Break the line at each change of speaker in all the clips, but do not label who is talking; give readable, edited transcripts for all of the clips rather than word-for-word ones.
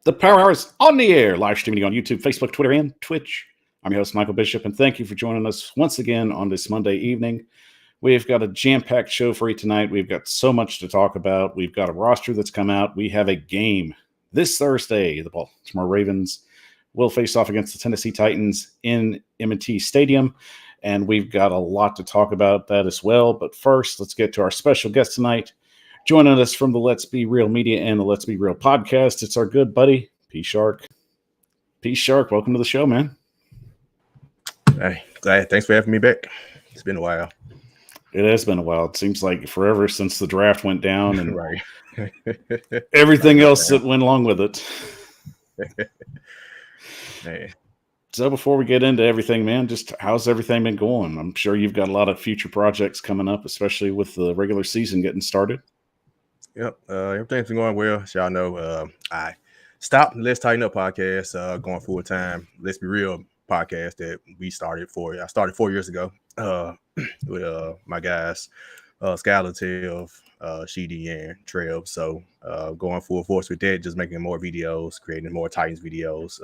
The Power Hour is on the air, live streaming on YouTube, Facebook, Twitter, and Twitch. I'm your host, Michael Bishop, and thank you for joining us once again on this Monday evening. We've got a jam-packed show for you tonight. We've got so much to talk about. We've got a roster that's come out. We have a game this Thursday. The Baltimore Ravens will face off against the Tennessee Titans in M&T Stadium, and we've got a lot to talk about that as well. But first, let's get to our special guest tonight. Joining us from the Let's Be Real Media and the Let's Be Real podcast, it's our good buddy, P.Shark. P.Shark, welcome to the show, man.
Hey, glad. Thanks for having me back. It's been a while.
It has been a while. It seems like forever since the draft went down and
right.
everything else that went along with it.
Man.
So before we get into everything, man, just how's everything been going? I'm sure you've got a lot of future projects coming up, especially with the regular season getting started.
Yep. Everything's been going well. As y'all know, I stopped Let's Tighten Up podcast, going full time. Let's Be Real podcast that we started I started 4 years ago with my guys, Skylar, Tev, Sheedy, and Trev. So going full force with that, just making more videos, creating more Titans videos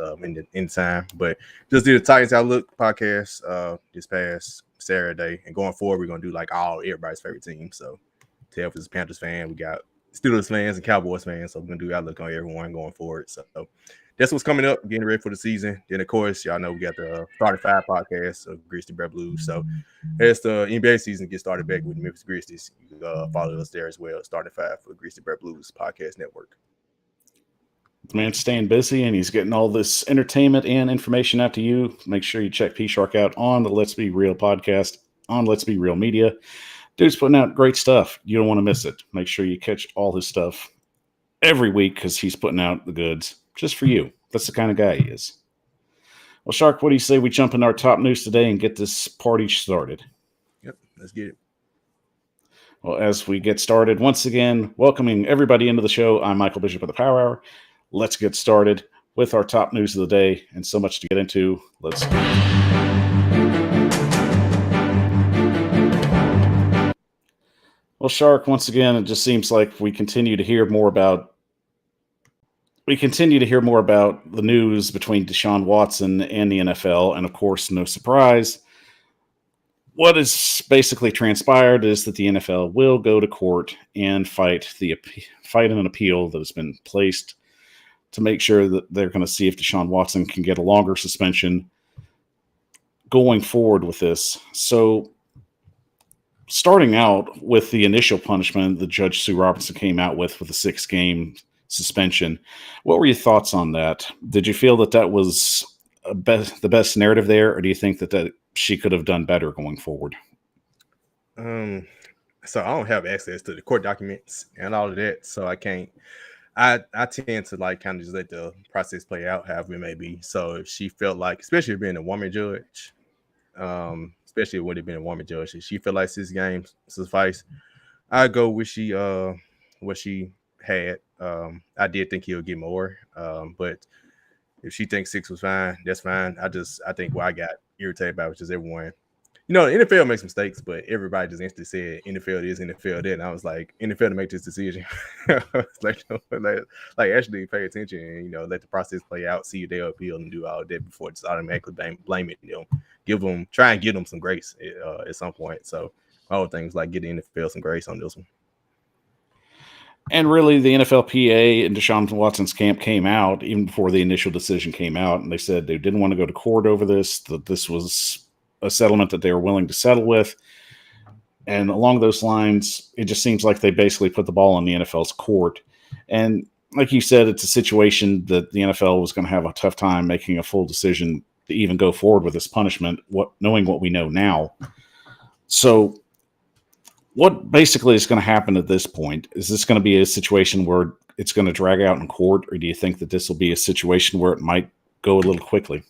in time. But just did a Titans Outlook podcast this past Saturday, and going forward, we're gonna do like everybody's favorite team. So Tev is a Panthers fan. We got Steelers fans and Cowboys fans, so we're gonna do Outlook on everyone going forward. So that's what's coming up, getting ready for the season. Then of course, y'all know we got the Starting Five podcast of Grizzly Bear Blues. So as the NBA season gets started back with the Memphis Grizzlies, you can follow us there as well. Starting Five for Grizzly Bear Blues podcast network.
The man's staying busy and he's getting all this entertainment and information out to you. Make sure you check P.Shark out on the Let's Be Real podcast on Let's Be Real Media. Dude's putting out great stuff. You don't want to miss it. Make sure you catch all his stuff every week because he's putting out the goods just for you. That's the kind of guy he is. Well, Shark, what do you say we jump into our top news today and get this party started?
Yep, let's get it.
Well, as we get started, once again, welcoming everybody into the show, I'm Michael Bishop of the Power Hour. Let's get started with our top news of the day, and so much to get into. Let's do it. Well, Shark, once again, it just seems like we continue to hear more about the news between Deshaun Watson and the NFL, and of course, no surprise, what has basically transpired is that the NFL will go to court and fight an appeal that has been placed to make sure that they're going to see if Deshaun Watson can get a longer suspension going forward with this. So, starting out with the initial punishment that Judge Sue Robinson came out with a 6-game suspension, what were your thoughts on that? Did you feel that was the best narrative there, or do you think that she could have done better going forward?
So I don't have access to the court documents and all of that, so I can't. I tend to like kind of just let the process play out, however it may be. So if she felt like, especially being a woman judge, especially when it been a woman judge, if she felt like 6 games suffice, I'd go with what she had. I did think he'll get more, but if she thinks 6 was fine, that's fine. I think what I got irritated about was just everyone. The NFL makes mistakes, but everybody just instantly said NFL this, NFL that. And I was like, NFL to make this decision. like actually pay attention and, let the process play out, see if they'll appeal and do all that before just automatically blame it. Try and give them some grace at some point. So my whole thing is like get the NFL some grace on this one.
And really, the NFLPA and Deshaun Watson's camp came out even before the initial decision came out, and they said they didn't want to go to court over this, that this was a settlement that they were willing to settle with. And along those lines, it just seems like they basically put the ball in the NFL's court. And like you said, it's a situation that the NFL was going to have a tough time making a full decision to even go forward with this punishment, knowing what we know now. So what basically is going to happen at this point? Is this going to be a situation where it's going to drag out in court, or do you think that this will be a situation where it might go a little quickly?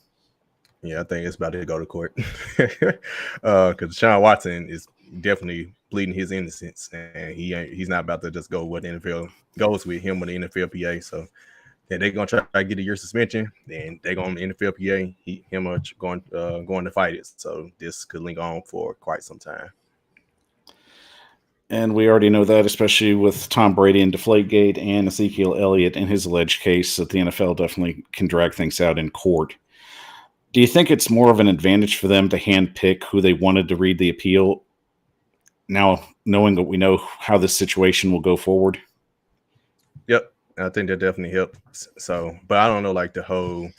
Yeah, I think it's about to go to court because Deshaun Watson is definitely pleading his innocence, and he's not about to just go what the NFL goes with him or the NFLPA. So they're gonna try to get a year suspension, and they're going to NFLPA. Him are going to fight it. So this could linger on for quite some time.
And we already know that, especially with Tom Brady and Deflategate and Ezekiel Elliott in his alleged case, that the NFL definitely can drag things out in court. Do you think it's more of an advantage for them to handpick who they wanted to read the appeal now, knowing that we know how this situation will go forward?
Yep, I think that definitely helps. So, but I don't know, like the whole,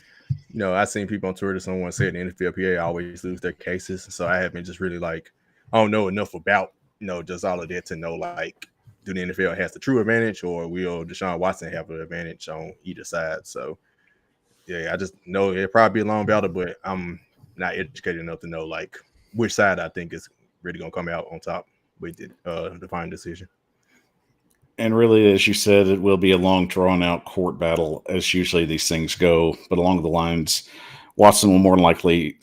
I've seen people on Twitter, someone said the NFLPA always lose their cases. So I haven't just really I don't know enough about, just all of that to know, like, do the NFL has the true advantage or will Deshaun Watson have an advantage on either side? So, yeah, I just know it'll probably be a long battle, but I'm not educated enough to know, like, which side I think is really going to come out on top with the final decision.
And really, as you said, it will be a long, drawn-out court battle, as usually these things go. But along the lines, Watson will more than likely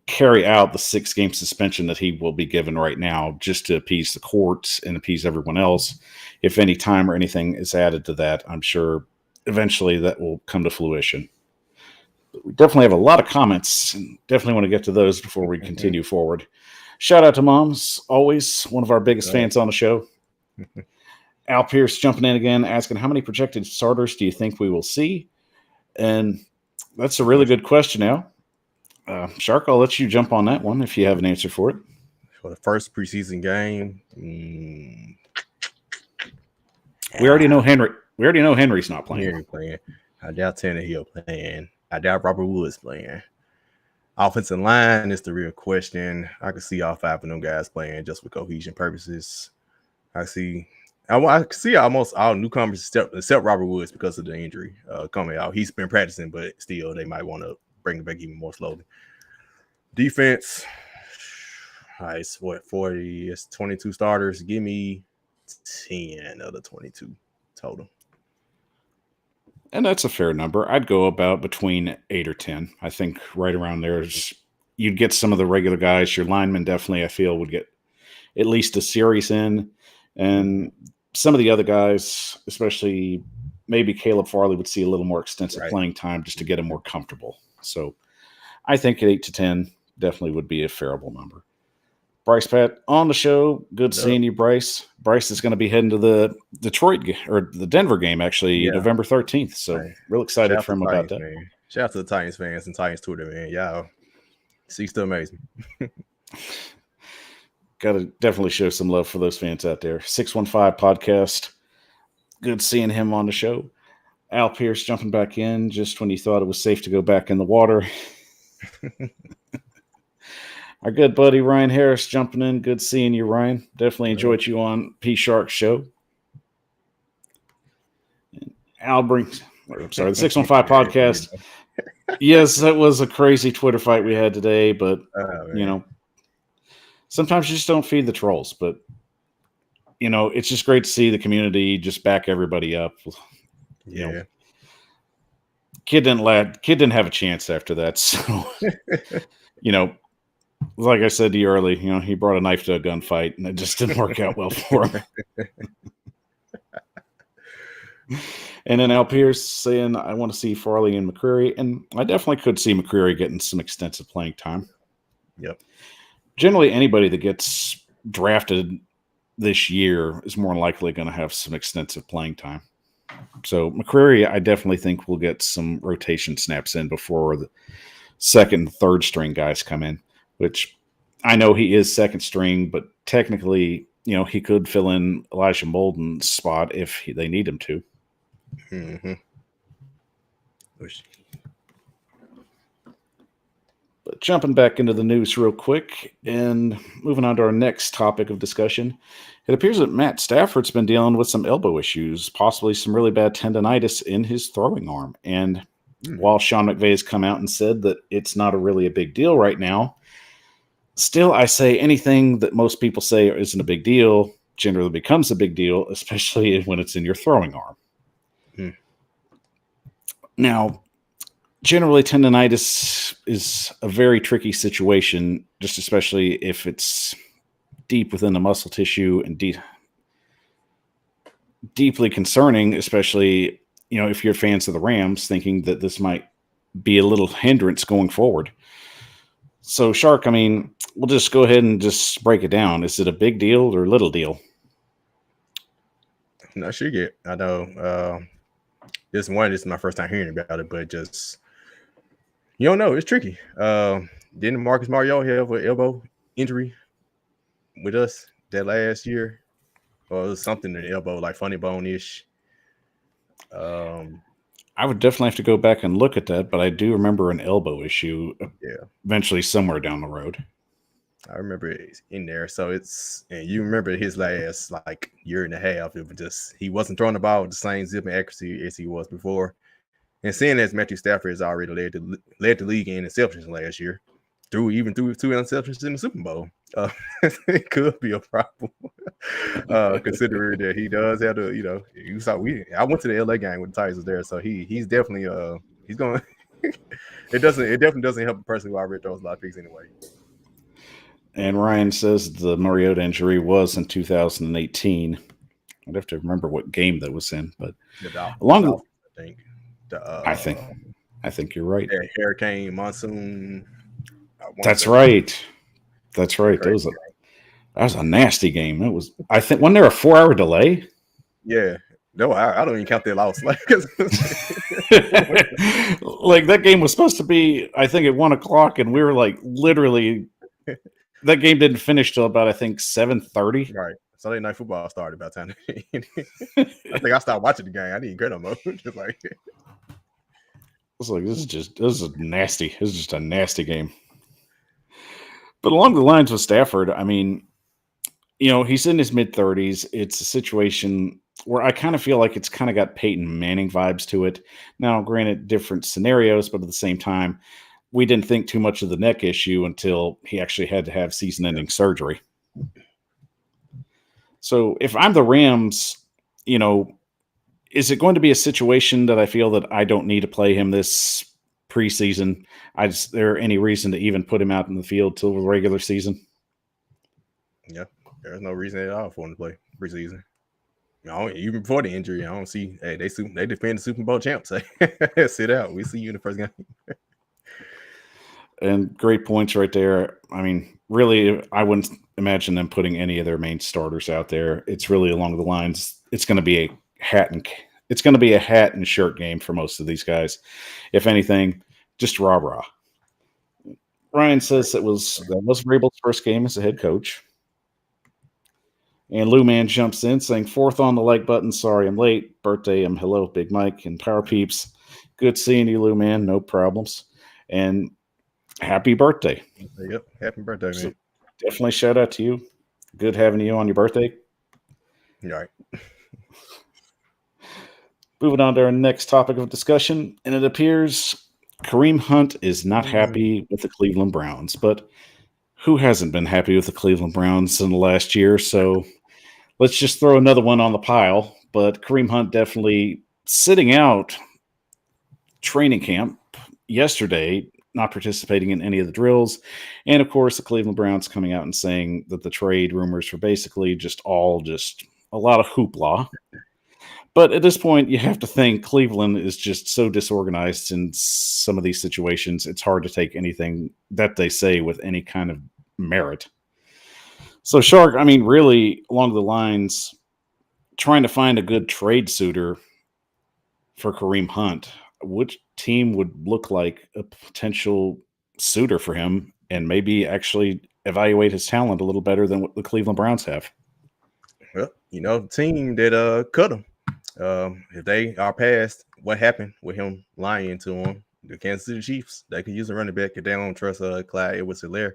carry out the 6-game suspension that he will be given right now, just to appease the courts and appease everyone else. If any time or anything is added to that, I'm sure eventually that will come to fruition. But we definitely have a lot of comments, and definitely want to get to those before we continue forward. Shout out to Moms, always one of our biggest fans on the show. Al Pierce jumping in again, asking how many projected starters do you think we will see? And that's a really good question, Al. Shark, I'll let you jump on that one if you have an answer for it.
For the first preseason game,
we already know Henry. We already know Henry's not playing.
I doubt Tannehill playing. I doubt Robert Woods playing. Offensive line is the real question. I can see all 5 of them guys playing just for cohesion purposes. I see almost all newcomers except Robert Woods because of the injury coming out. He's been practicing, but still they might want to bring it back even more slowly. Defense, it's what, 40? It's 22 starters. Give me 10 of the 22 total.
And that's a fair number. I'd go about between 8 or 10. I think right around there, you'd get some of the regular guys. Your linemen definitely, I feel, would get at least a series in. And some of the other guys, especially maybe Caleb Farley, would see a little more extensive playing time just to get him more comfortable. So I think at 8 to 10 definitely would be a fairable number. Bryce Pat on the show. Good seeing you, Bryce. Bryce is going to be heading to the the Denver game, actually, November 13th. So real excited for him about that.
Man. Shout out to the Titans fans and Titans Twitter, man. Y'all, he's still amazing.
Got to definitely show some love for those fans out there. 615 podcast. Good seeing him on the show. Al Pierce jumping back in just when you thought it was safe to go back in the water. Our good buddy Ryan Harris jumping in. Good seeing you, Ryan. Definitely enjoyed you on P.Shark show. Al brings, the 615 podcast. Yes, that was a crazy Twitter fight we had today, but sometimes you just don't feed the trolls. But it's just great to see the community just back everybody up. Kid didn't have a chance after that. So like I said to you earlier, he brought a knife to a gunfight, and it just didn't work out well for him. And then Al Pierce saying, I want to see Farley and McCreary, and I definitely could see McCreary getting some extensive playing time.
Yep.
Generally, anybody that gets drafted this year is more likely going to have some extensive playing time. So McCreary, I definitely think will get some rotation snaps in before the second and third string guys come in, which I know he is second string, but technically, he could fill in Elijah Molden's spot if they need him to.
Mm-hmm.
But jumping back into the news real quick and moving on to our next topic of discussion, it appears that Matt Stafford's been dealing with some elbow issues, possibly some really bad tendonitis in his throwing arm. And while Sean McVay has come out and said that it's not really a big deal right now, still, I say anything that most people say isn't a big deal generally becomes a big deal, especially when it's in your throwing arm. Now, generally, tendonitis is a very tricky situation, just especially if it's deep within the muscle tissue and deeply concerning, especially, if you're fans of the Rams, thinking that this might be a little hindrance going forward. So, Shark, we'll just go ahead and just break it down. Is it a big deal or a little deal?
I'm not sure yet. I know this is my first time hearing about it, but just you don't know. It's tricky. Didn't Marcus Mariota have an elbow injury with us that last year? Or it was something in the elbow, like funny bone-ish.
I would definitely have to go back and look at that, but I do remember an elbow issue
Yeah.
eventually somewhere down the road.
I remember it in there. So and you remember his last like year and a half. It was just he wasn't throwing the ball with the same zip and accuracy as he was before. And seeing as Matthew Stafford has already led the league in interceptions last year, threw 2 interceptions in the Super Bowl, it could be a problem. Considering that he does have to, you saw I went to the LA game with the Titans there, so he's definitely he's going. It definitely doesn't help a person who already throws a lot of picks anyway.
And Ryan says the Mariota injury was in 2018. I'd have to remember what game that was in, but
I think.
I think you're right.
Hurricane monsoon.
That's right. That's right. That was a nasty game. It was. I think wasn't there a 4-hour delay?
Yeah. No, I don't even count that loss. Like
that game was supposed to be, I think, at 1:00, and we were like literally. That game didn't finish till about, I think, 7:30.
Right. Sunday Night Football started about time. I think I stopped watching the game. I didn't get no more. Just like
I was like, this is nasty. This is just a nasty game. But along the lines with Stafford, I mean, he's in his mid-30s. It's a situation where I kind of feel like it's kind of got Peyton Manning vibes to it. Now, granted, different scenarios, but at the same time, we didn't think too much of the neck issue until he actually had to have season-ending surgery. So if I'm the Rams, is it going to be a situation that I feel that I don't need to play him this preseason? Is there any reason to even put him out in the field till the regular season?
Yeah, there's no reason at all for him to play preseason. Even before the injury, I don't see. Hey, they defend the Super Bowl champs. Sit out. We see you in the first game.
And great points right there. I mean, really, I wouldn't imagine them putting any of their main starters out there. It's really along the lines. It's going to be a hat and shirt game for most of these guys. If anything, just rah-rah. Ryan says that was Vrabel's first game as a head coach. And Lou Man jumps in saying, 4th on the like button. Sorry I'm late. Birthday. Hello, Big Mike and Power Peeps. Good seeing you, Lou Man. No problems. And happy birthday.
Yep. Happy birthday, man. So
definitely shout out to you. Good having you on your birthday.
All right.
Moving on to our next topic of discussion, and it appears Kareem Hunt is not happy with the Cleveland Browns, but who hasn't been happy with the Cleveland Browns in the last year? So let's just throw another one on the pile. But Kareem Hunt definitely sitting out training camp yesterday, not participating in any of the drills. And of course, the Cleveland Browns coming out and saying that the trade rumors were basically just a lot of hoopla. But at this point, you have to think Cleveland is just so disorganized in some of these situations. It's hard to take anything that they say with any kind of merit. So, Shark, I mean, really, along the lines, trying to find a good trade suitor for Kareem Hunt, which team would look like a potential suitor for him and maybe actually evaluate his talent a little better than what the Cleveland Browns have?
Well, the team that cut him. If they are past what happened with him lying to him, the Kansas City Chiefs, they could use a running back if they don't trust Clyde Edwards-Helaire.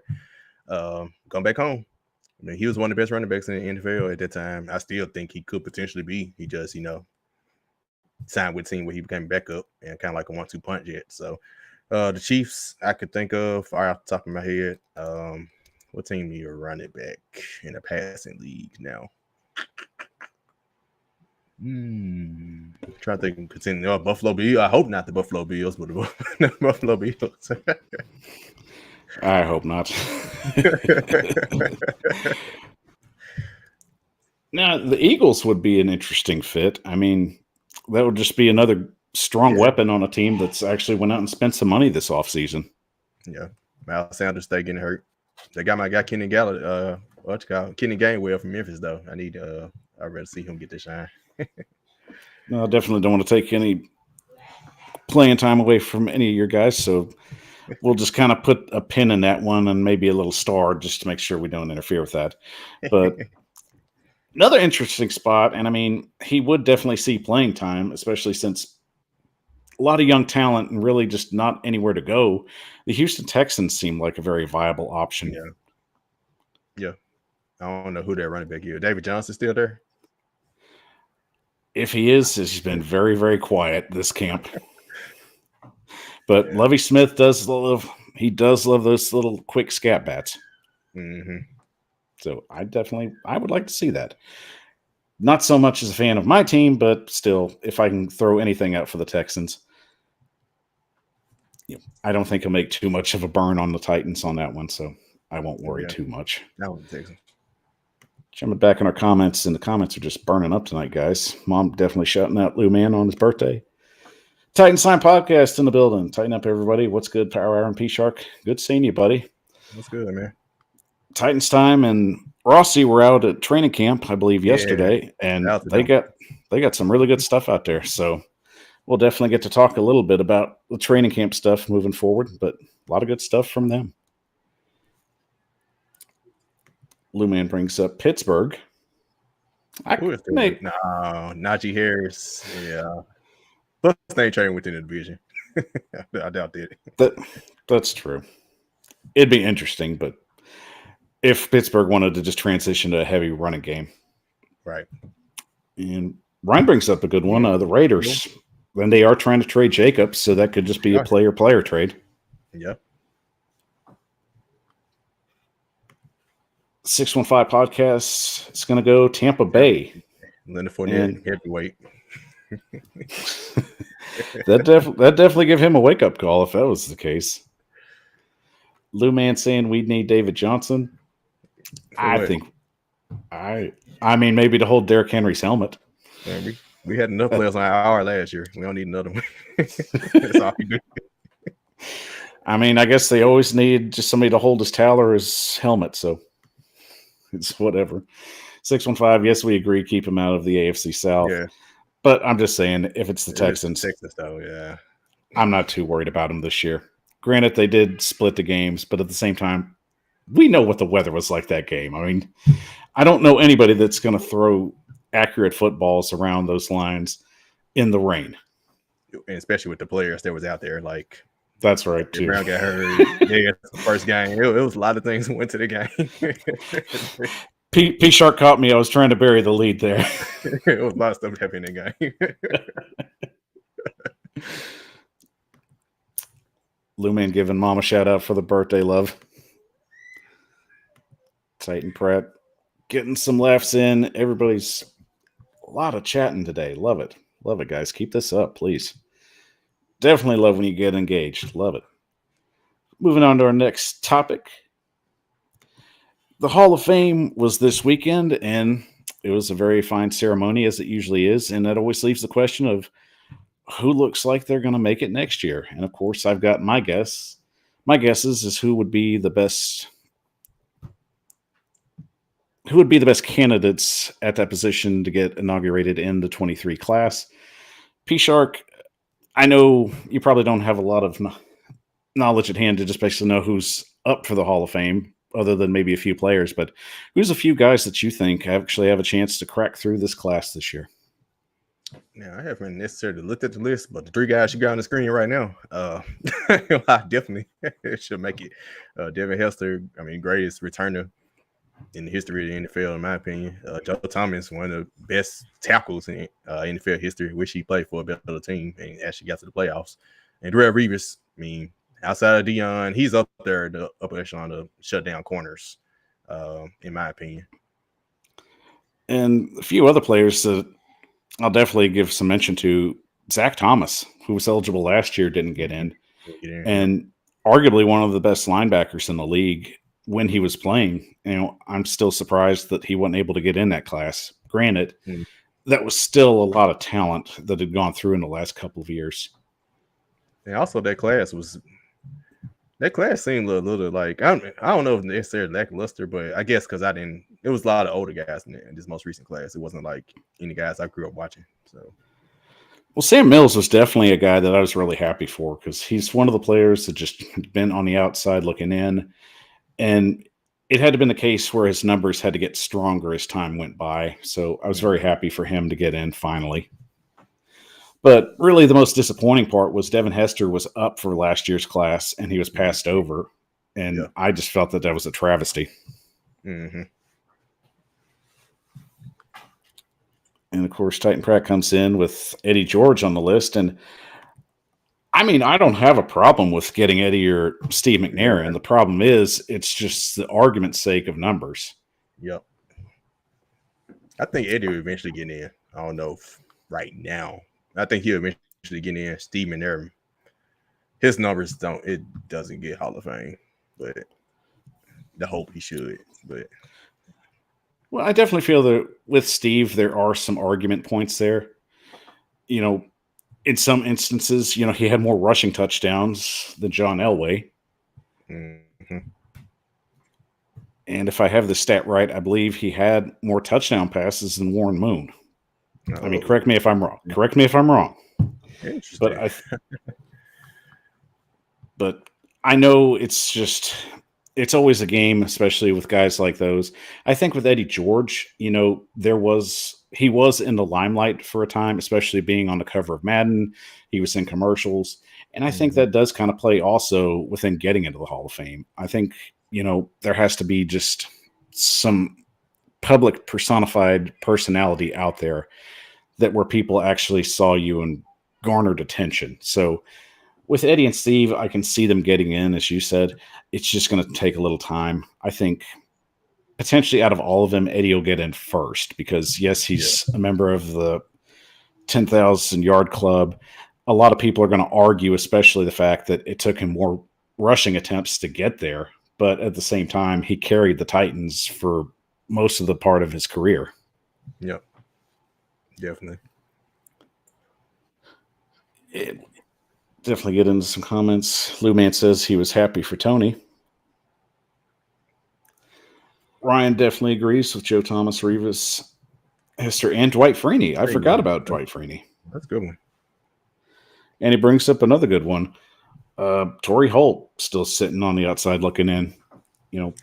Come back home. I mean, he was one of the best running backs in the NFL at that time. I still think he could potentially be. He just, signed with a team where he became backup and kind of like a 1-2 punch yet. So the Chiefs, I could think of right off the top of my head. What team need a running back in a passing league now? Trying to think of Buffalo Bills. I hope not the Buffalo Bills, but the Buffalo Bills.
I hope not. Now, the Eagles would be an interesting fit. I mean, that would just be another strong weapon on a team that's actually went out and spent some money this offseason.
Yeah. Miles Sanders stay getting hurt. They got my guy Kenny Gainwell from Memphis, though. I need I'd rather see him get the shine.
No, I definitely don't want to take any playing time away from any of your guys, so we'll just kind of put a pin in that one and maybe a little star just to make sure we don't interfere with that. But another interesting spot, and I mean, he would definitely see playing time, especially since a lot of young talent and really just not anywhere to go. The Houston Texans seem like a very viable option.
Yeah. I don't know who that running back is. David Johnson still there?
If he is, he's been very, very quiet this camp. But Lovie Smith does love those little quick scat bats.
Mm-hmm.
So I would like to see that. Not so much as a fan of my team, but still, if I can throw anything out for the Texans, I don't think he'll make too much of a burn on the Titans on that one, so I won't worry too much.
That one's Texans.
Jumping back in our comments, and the comments are just burning up tonight, guys. Mom definitely shouting out Lou Man on his birthday. Titan Sign Podcast in the building. Tighten up, everybody. What's good, Power Hour and P.Shark? Good seeing you, buddy.
What's good, man?
Titans time and Rossi were out at training camp, I believe, yesterday, and they got some really good stuff out there. So we'll definitely get to talk a little bit about the training camp stuff moving forward, but a lot of good stuff from them. Lou Man brings up Pittsburgh.
Najee Harris. Yeah. Plus, they ain't trading within the division. I doubt that.
That's true. It'd be interesting, but if Pittsburgh wanted to just transition to a heavy running game.
Right.
And Ryan brings up a good one. The Raiders, then they are trying to trade Jacobs, so that could just be a player-player trade.
Yeah.
615 podcast. It's going to go Tampa Bay.
Leonard Fournette, heavyweight.
that definitely give him a wake-up call if that was the case. Lou Man saying we'd need David Johnson. I mean, maybe to hold Derrick Henry's helmet.
Yeah, we had enough players on our last year. We don't need another one. That's all we do.
I mean, I guess they always need just somebody to hold his towel or his helmet, so it's whatever. 615, yes, we agree. Keep him out of the AFC South.
Yeah.
But I'm just saying, if it's the Texans,
though, yeah,
I'm not too worried about them this year. Granted, they did split the games, but at the same time, we know what the weather was like that game. I mean, I don't know anybody that's going to throw accurate footballs around those lines in the rain.
And especially with the players that was out there. Like,
that's right, too.
Brown got hurt. Yeah, the first game. It was a lot of things that went to the game.
P.Shark caught me. I was trying to bury the lead there.
It was a lot of stuff happening in the game.
Lou Man giving Mom a shout out for the birthday love. Titan Pratt getting some laughs in. Everybody's a lot of chatting today. Love it. Love it, guys. Keep this up, please. Definitely love when you get engaged. Love it. Moving on to our next topic. The Hall of Fame was this weekend, and it was a very fine ceremony, as it usually is. And that always leaves the question of who looks like they're going to make it next year. And, of course, I've got my guess. My guesses is who would be the best candidates at that position to get inaugurated in the 23 class. P-Shark, I know you probably don't have a lot of knowledge at hand to just basically know who's up for the Hall of Fame, other than maybe a few players, but who's a few guys that you think actually have a chance to crack through this class this year?
Yeah, I haven't necessarily looked at the list, but the three guys you got on the screen right now, I definitely should make it. Devin Hester, I mean, greatest returner in the history of the NFL, in my opinion. Joe Thomas, one of the best tackles in NFL history, which he played for a better team and actually got to the playoffs. And Darrelle Revis, I mean, outside of Dion, he's up there, the upper echelon of shutdown corners, in my opinion.
And a few other players that I'll definitely give some mention to. Zach Thomas, who was eligible last year, didn't get in. And arguably one of the best linebackers in the league when he was playing. You know, I'm still surprised that he wasn't able to get in that class. Granted, that was still a lot of talent that had gone through in the last couple of years.
And also that class seemed a little like, I don't know if necessarily lackluster, but I guess because I didn't it was a lot of older guys in this most recent class. It wasn't like any guys I grew up watching. So,
well, Sam Mills was definitely a guy that I was really happy for because he's one of the players that just been on the outside looking in, and it had to been the case where his numbers had to get stronger as time went by. So I was very happy for him to get in finally. But really, the most disappointing part was Devin Hester was up for last year's class, and he was passed over. And I just felt that was a travesty.
Mm-hmm.
And, of course, Titan Pratt comes in with Eddie George on the list. And, I mean, I don't have a problem with getting Eddie or Steve McNair. The problem is it's just the argument's sake of numbers.
Yep. I think Eddie will eventually get in. I don't know if right now. I think he'll eventually get in. Steve McNair, his numbers doesn't get Hall of Fame, but the hope he should. But
well, I definitely feel that with Steve, there are some argument points there. You know, in some instances, you know, he had more rushing touchdowns than John Elway.
Mm-hmm.
And if I have the stat right, I believe he had more touchdown passes than Warren Moon. I mean, correct me if I'm wrong. But I know it's always a game, especially with guys like those. I think with Eddie George, you know, he was in the limelight for a time, especially being on the cover of Madden. He was in commercials. And I think that does kind of play also within getting into the Hall of Fame. I think, you know, there has to be just some public personified personality out there that where people actually saw you and garnered attention. So with Eddie and Steve, I can see them getting in, as you said. It's just going to take a little time. I think potentially out of all of them, Eddie will get in first because, yes, he's a member of the 10,000 yard club. A lot of people are going to argue, especially the fact that it took him more rushing attempts to get there. But at the same time, he carried the Titans for most of the part of his career.
Yep. Definitely.
Definitely get into some comments. Lou Man says he was happy for Tony. Ryan definitely agrees with Joe Thomas, Revis, Hester, and Dwight Freeney. I forgot about Dwight Freeney.
That's a good one.
And he brings up another good one. Torrey Holt still sitting on the outside looking in. You know,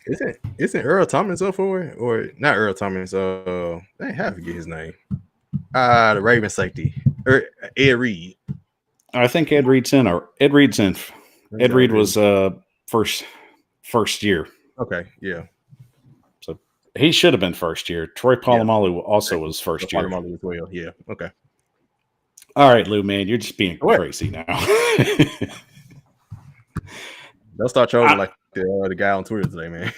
isn't Earl Thomas up for it? Or not Earl Thomas? I have to get his name. The Raven safety. Ed Reed.
I think Ed Reed's in. Ed Reed's in. Ed Reed was first year.
Okay, yeah.
So he should have been first year. Troy Polamalu also was first year.
Polamalu as well. Yeah. Okay.
All right, Lou, man, you're just being crazy now.
They'll start trolling like the guy on Twitter today, man.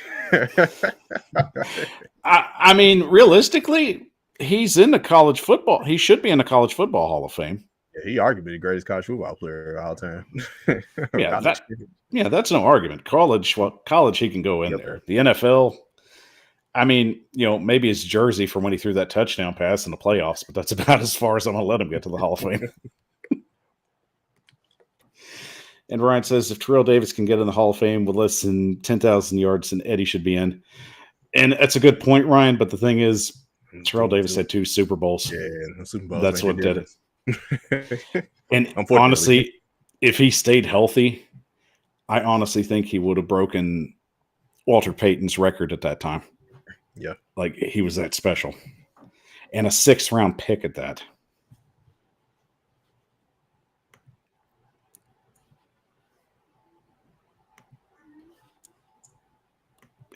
I mean, realistically, he's in the college football. He should be in the College Football Hall of Fame.
Yeah, he arguably the greatest college football player of all time.
That's no argument. College, he can go in there. The NFL, I mean, you know, maybe his jersey from when he threw that touchdown pass in the playoffs, but that's about as far as I'm going to let him get to the Hall of Fame. And Ryan says if Terrell Davis can get in the Hall of Fame with less than 10,000 yards, then Eddie should be in. And that's a good point, Ryan. But the thing is, Terrell Davis had 2 Super Bowls.
Yeah, Super Bowls.
That's what did it. And honestly, if he stayed healthy, I honestly think he would have broken Walter Payton's record at that time.
Yeah.
Like, he was that special. And a 6th round pick at that.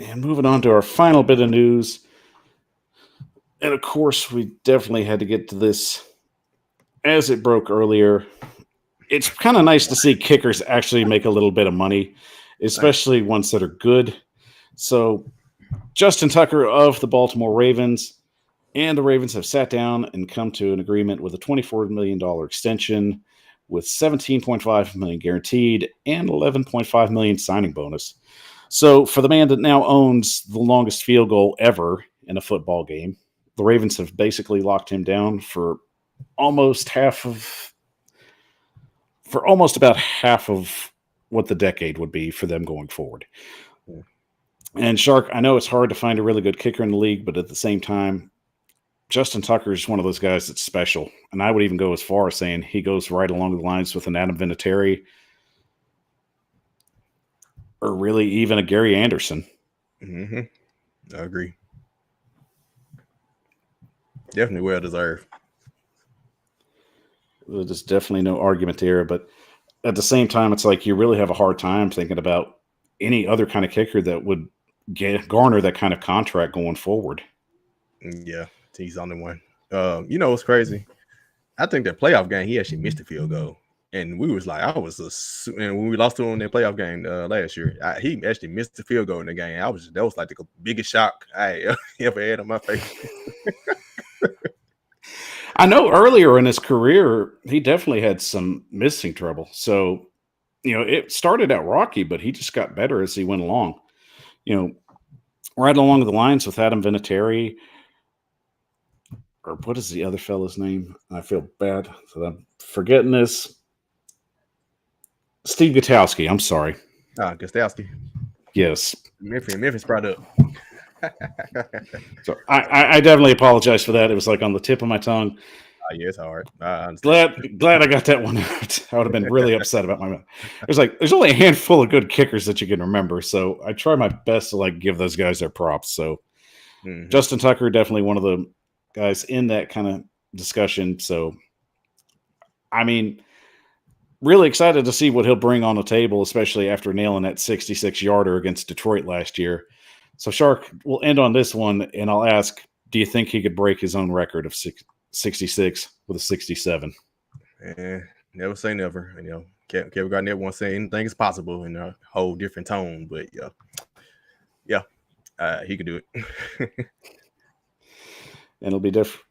And moving on to our final bit of news. And of course, we definitely had to get to this as it broke earlier. It's kind of nice to see kickers actually make a little bit of money, especially ones that are good. So Justin Tucker of the Baltimore Ravens and the Ravens have sat down and come to an agreement with a $24 million extension with $17.5 million guaranteed and $11.5 million signing bonus. So for the man that now owns the longest field goal ever in a football game, the Ravens have basically locked him down for almost about half of what the decade would be for them going forward. And Shark, I know it's hard to find a really good kicker in the league, but at the same time, Justin Tucker is one of those guys that's special. And I would even go as far as saying he goes right along the lines with an Adam Vinatieri or really even a Gary Anderson.
Mm-hmm. I agree. Definitely well deserved.
There's definitely no argument there. But at the same time, it's like you really have a hard time thinking about any other kind of kicker that would garner that kind of contract going forward.
Yeah, he's the only one. You know what's crazy? I think that playoff game he actually missed a field goal, and we was like, and when we lost to him in that playoff game last year, he actually missed the field goal in the game. That was like the biggest shock I ever had on my face.
I know earlier in his career, he definitely had some missing trouble. So, it started out rocky, but he just got better as he went along. Right along the lines with Adam Vinatieri, or what is the other fella's name? I feel bad that I'm forgetting this. Steve Gutowski. I'm sorry.
Gostowski.
Yes.
Memphis brought up.
So I definitely apologize for that. It was like on the tip of my tongue.
Yeah, it's hard.
Glad I got that one out. I would have been really upset about my. There's only a handful of good kickers that you can remember, so I try my best to give those guys their props. So Justin Tucker, definitely one of the guys in that kind of discussion. So, I mean, really excited to see what he'll bring on the table, especially after nailing that 66-yarder against Detroit last year. So, Shark, we'll end on this one, and I'll ask, do you think he could break his own record of 66 with a 67?
Never say never. Kevin Garnett won't say anything is possible in a whole different tone, but yeah, he could do it.
And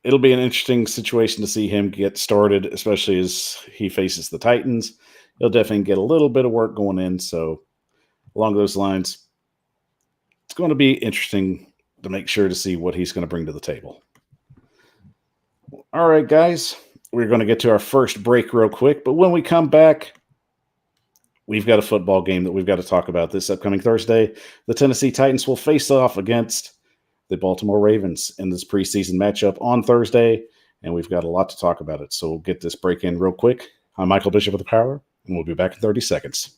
it'll be an interesting situation to see him get started, especially as he faces the Titans. He'll definitely get a little bit of work going in. So along those lines, it's going to be interesting to make sure to see what he's going to bring to the table. All right, guys, we're going to get to our first break real quick. But when we come back, we've got a football game that we've got to talk about this upcoming Thursday. The Tennessee Titans will face off against the Baltimore Ravens in this preseason matchup on Thursday, and we've got a lot to talk about it. So we'll get this break in real quick. I'm Michael Bishop of the Power, and we'll be back in 30 seconds.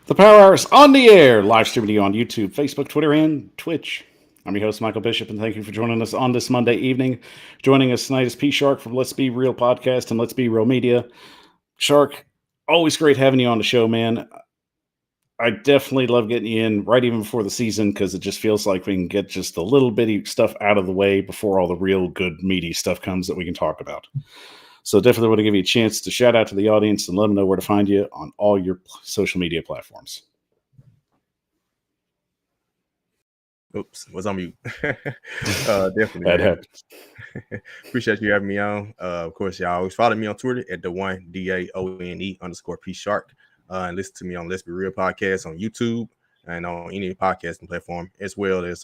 The Power Hour is on the air, live streaming to you on YouTube, Facebook, Twitter, and Twitch. I'm your host, Michael Bishop, and thank you for joining us on this Monday evening. Joining us tonight is P.Shark from Let's Be Real Podcast and Let's Be Real Media. Shark, always great having you on the show, man. I definitely love getting you in right even before the season because it just feels like we can get just a little bitty stuff out of the way before all the real good, meaty stuff comes that we can talk about. So definitely want to give you a chance to shout out to the audience and let them know where to find you on all your social media platforms.
Oops, was on mute. Definitely.
That happens.
Appreciate you having me on. Of course, y'all always follow me on Twitter at @DAONE_P_Shark. And listen to me on Let's Be Real Podcast on YouTube and on any podcasting platform, as well as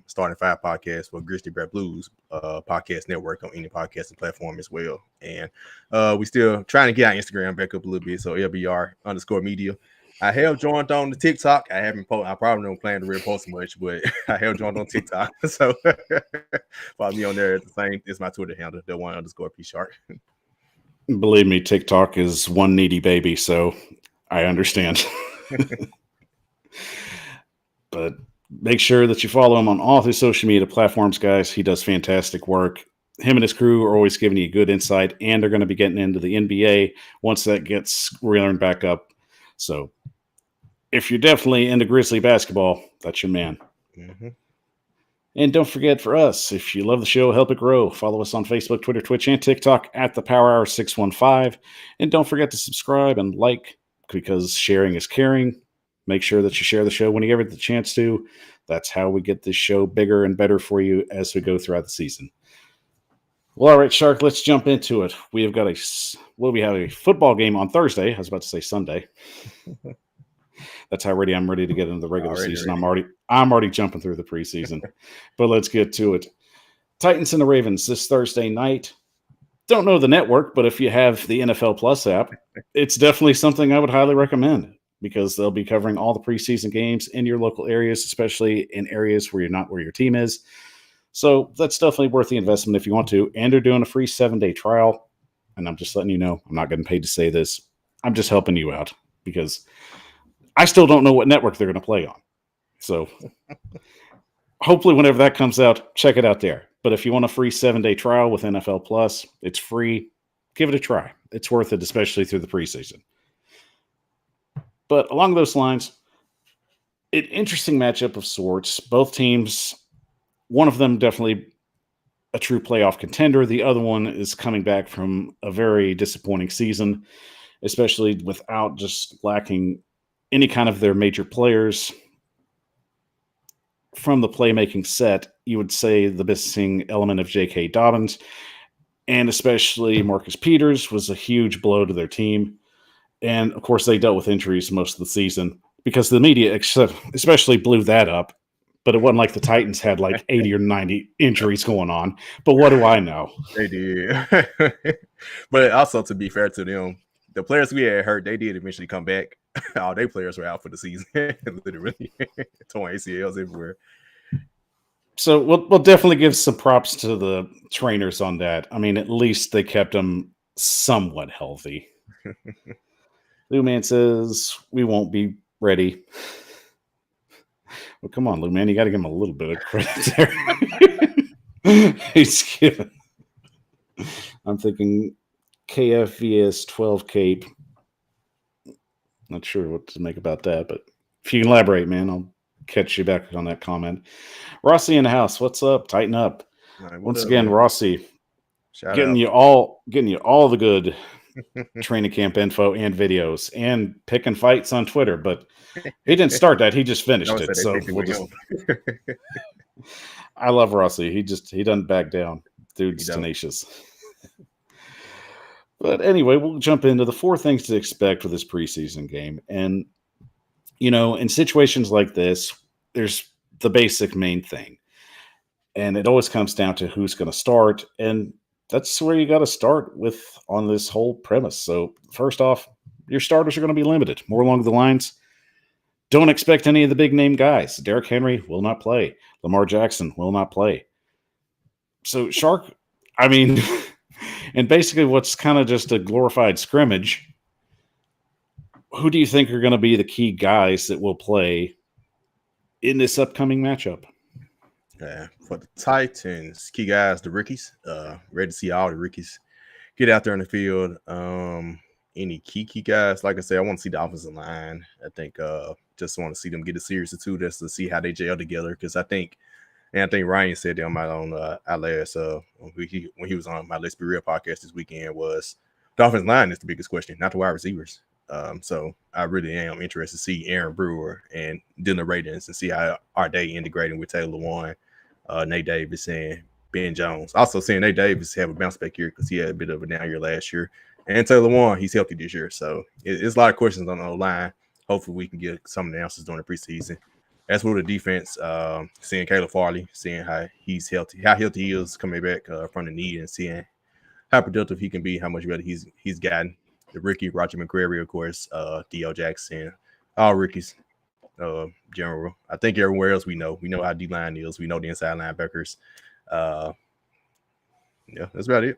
Starting Five Podcast for Grizzly Bear Blues podcast network on any podcasting platform as well. And we still trying to get our Instagram back up a little bit, so LBR_media. I have joined on the TikTok. I haven't posted. I probably don't plan to really post much, but I have joined on TikTok. So follow me on there. It's the same. It's my Twitter handle, @1_P_Shark.
Believe me, TikTok is one needy baby, so I understand. But make sure that you follow him on all his social media platforms, guys. He does fantastic work. Him and his crew are always giving you good insight, and they're going to be getting into the NBA once that gets rearing back up. So if you're definitely into Grizzly basketball, that's your man.
Mm-hmm.
And don't forget, for us, if you love the show, help it grow. Follow us on Facebook, Twitter, Twitch, and TikTok @The Power Hour 615. And don't forget to subscribe and like, because sharing is caring. Make sure that you share the show when you give it the chance to. That's how we get this show bigger and better for you as we go throughout the season. Well, all right, Shark, let's jump into it. We have got we have a football game on Thursday. I was about to say Sunday. That's how ready I'm ready to get into the regular season.
Ready.
I'm already jumping through the preseason. But let's get to it. Titans and the Ravens this Thursday night. Don't know the network, but if you have the NFL Plus app, it's definitely something I would highly recommend because they'll be covering all the preseason games in your local areas, especially in areas where you're not where your team is. So that's definitely worth the investment if you want to. And they're doing a free 7-day trial. And I'm just letting you know, I'm not getting paid to say this. I'm just helping you out because I still don't know what network they're going to play on. So hopefully whenever that comes out, check it out there. But if you want a free 7-day trial with NFL Plus, it's free. Give it a try. It's worth it, especially through the preseason. But along those lines, an interesting matchup of sorts. Both teams, one of them definitely a true playoff contender. The other one is coming back from a very disappointing season, especially without just lacking any kind of their major players. From the playmaking set, you would say the missing element of J.K. Dobbins and especially Marcus Peters was a huge blow to their team. And, of course, they dealt with injuries most of the season because the media especially blew that up. But it wasn't like the Titans had like 80 or 90 injuries going on. But what do I know?
They did. But also, to be fair to them, the players we had hurt, they did eventually come back. All their players were out for the season, literally. Torn ACLs everywhere.
So we'll definitely give some props to the trainers on that. I mean, at least they kept them somewhat healthy. Lou Man says, we won't be ready. Well, come on, Lou Man. You got to give him a little bit of credit there. He's given. I'm thinking KFVS 12 Cape. Not sure what to make about that, but if you can elaborate, man, I'll catch you back on that comment. Rossi in the house. What's up? Tighten up.
Right,
Once again, man? Rossi, getting
out.
you all the good training camp info and videos and picking fights on Twitter, but he didn't start that. He just finished it. So I love Rossi. He doesn't back down. Dude's tenacious. But anyway, we'll jump into the 4 things to expect with this preseason game. And, you know, in situations like this, there's the basic main thing. And it always comes down to who's going to start. And that's where you got to start with on this whole premise. So first off, your starters are going to be limited. More along the lines, don't expect any of the big name guys. Derrick Henry will not play. Lamar Jackson will not play. So Shark, I mean, and basically what's kind of just a glorified scrimmage, who do you think are going to be the key guys that will play in this upcoming matchup?
Yeah, for the Titans, key guys, the rookies. Ready to see all the rookies get out there in the field. Any key guys, like I said, I want to see the offensive line. I think just want to see them get a series or two just to see how they gel together. Because I think Ryan said that on our last when he was on my Let's Be Real podcast this weekend was the offensive line is the biggest question, not the wide receivers. So I really am interested to see Aaron Brewer and Dylan Radins and see how are they integrating with Taylor Lewan, Nate Davis, and Ben Jones. Also seeing Nate Davis have a bounce back year because he had a bit of a down year last year. And Taylor Lewan, he's healthy this year. So it's a lot of questions on the line. Hopefully we can get some of the answers during the preseason. As for the defense, seeing Caleb Farley, seeing how he's healthy, how healthy he is coming back from the knee and seeing how productive he can be, how much better he's gotten. The rookie, Roger McCreary, of course, D.L. Jackson, all rookies, general. I think everywhere else we know how D-line is. We know the inside linebackers. Yeah, that's about it.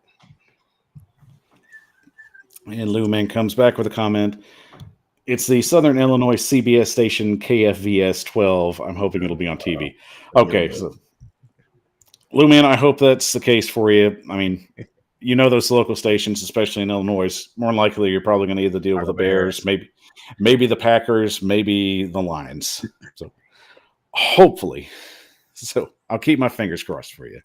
And Lou Man comes back with a comment. It's the Southern Illinois CBS station KFVS 12. I'm hoping it'll be on TV. Okay, so Lou Man, I hope that's the case for you. I mean, you know those local stations, especially in Illinois, more than likely you're probably going to either deal with the Bears, maybe the Packers, maybe the Lions. So hopefully. So I'll keep my fingers crossed for you.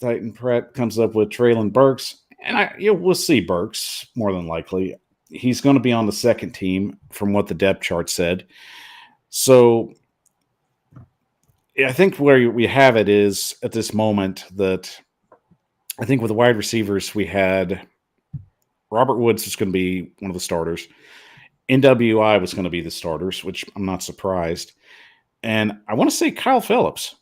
Titan Pratt comes up with Traylon Burks. And we'll see Burks, more than likely. He's going to be on the second team from what the depth chart said. So I think where we have it is at this moment that I think with the wide receivers, we had Robert Woods was going to be one of the starters. NWI was going to be the starters, which I'm not surprised. And I want to say Kyle Phillips.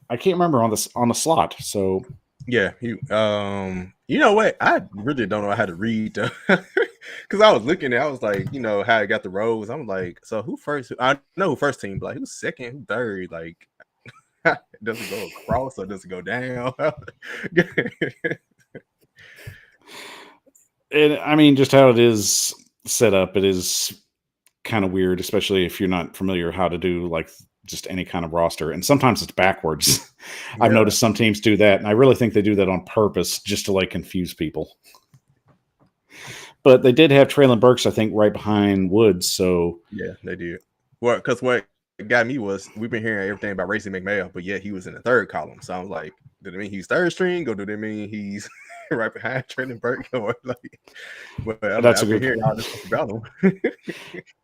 I can't remember on the slot. So
yeah, you know what? I really don't know how to read because I was looking at, I was like, you know, how I got the rows. I'm like, so who first? I know who first team, but like who's second, who third? Like, does it go across or does it go down?
And I mean, just how it is set up, it is kind of weird, especially if you're not familiar how to do like just any kind of roster. And sometimes it's backwards. I've
Yeah.
noticed some teams do that, and I really think they do that on purpose just to like confuse people. But they did have Traylon Burks, I think, right behind Woods. So
yeah, they did. Well, because what got me was we've been hearing everything about Racing McMahon, but yet he was in the third column. So I was like, did it mean he's third string, or do it mean he's right behind Traylon Burke? Or like, well,
that's
I've
a
been
good
hearing all this stuff about him.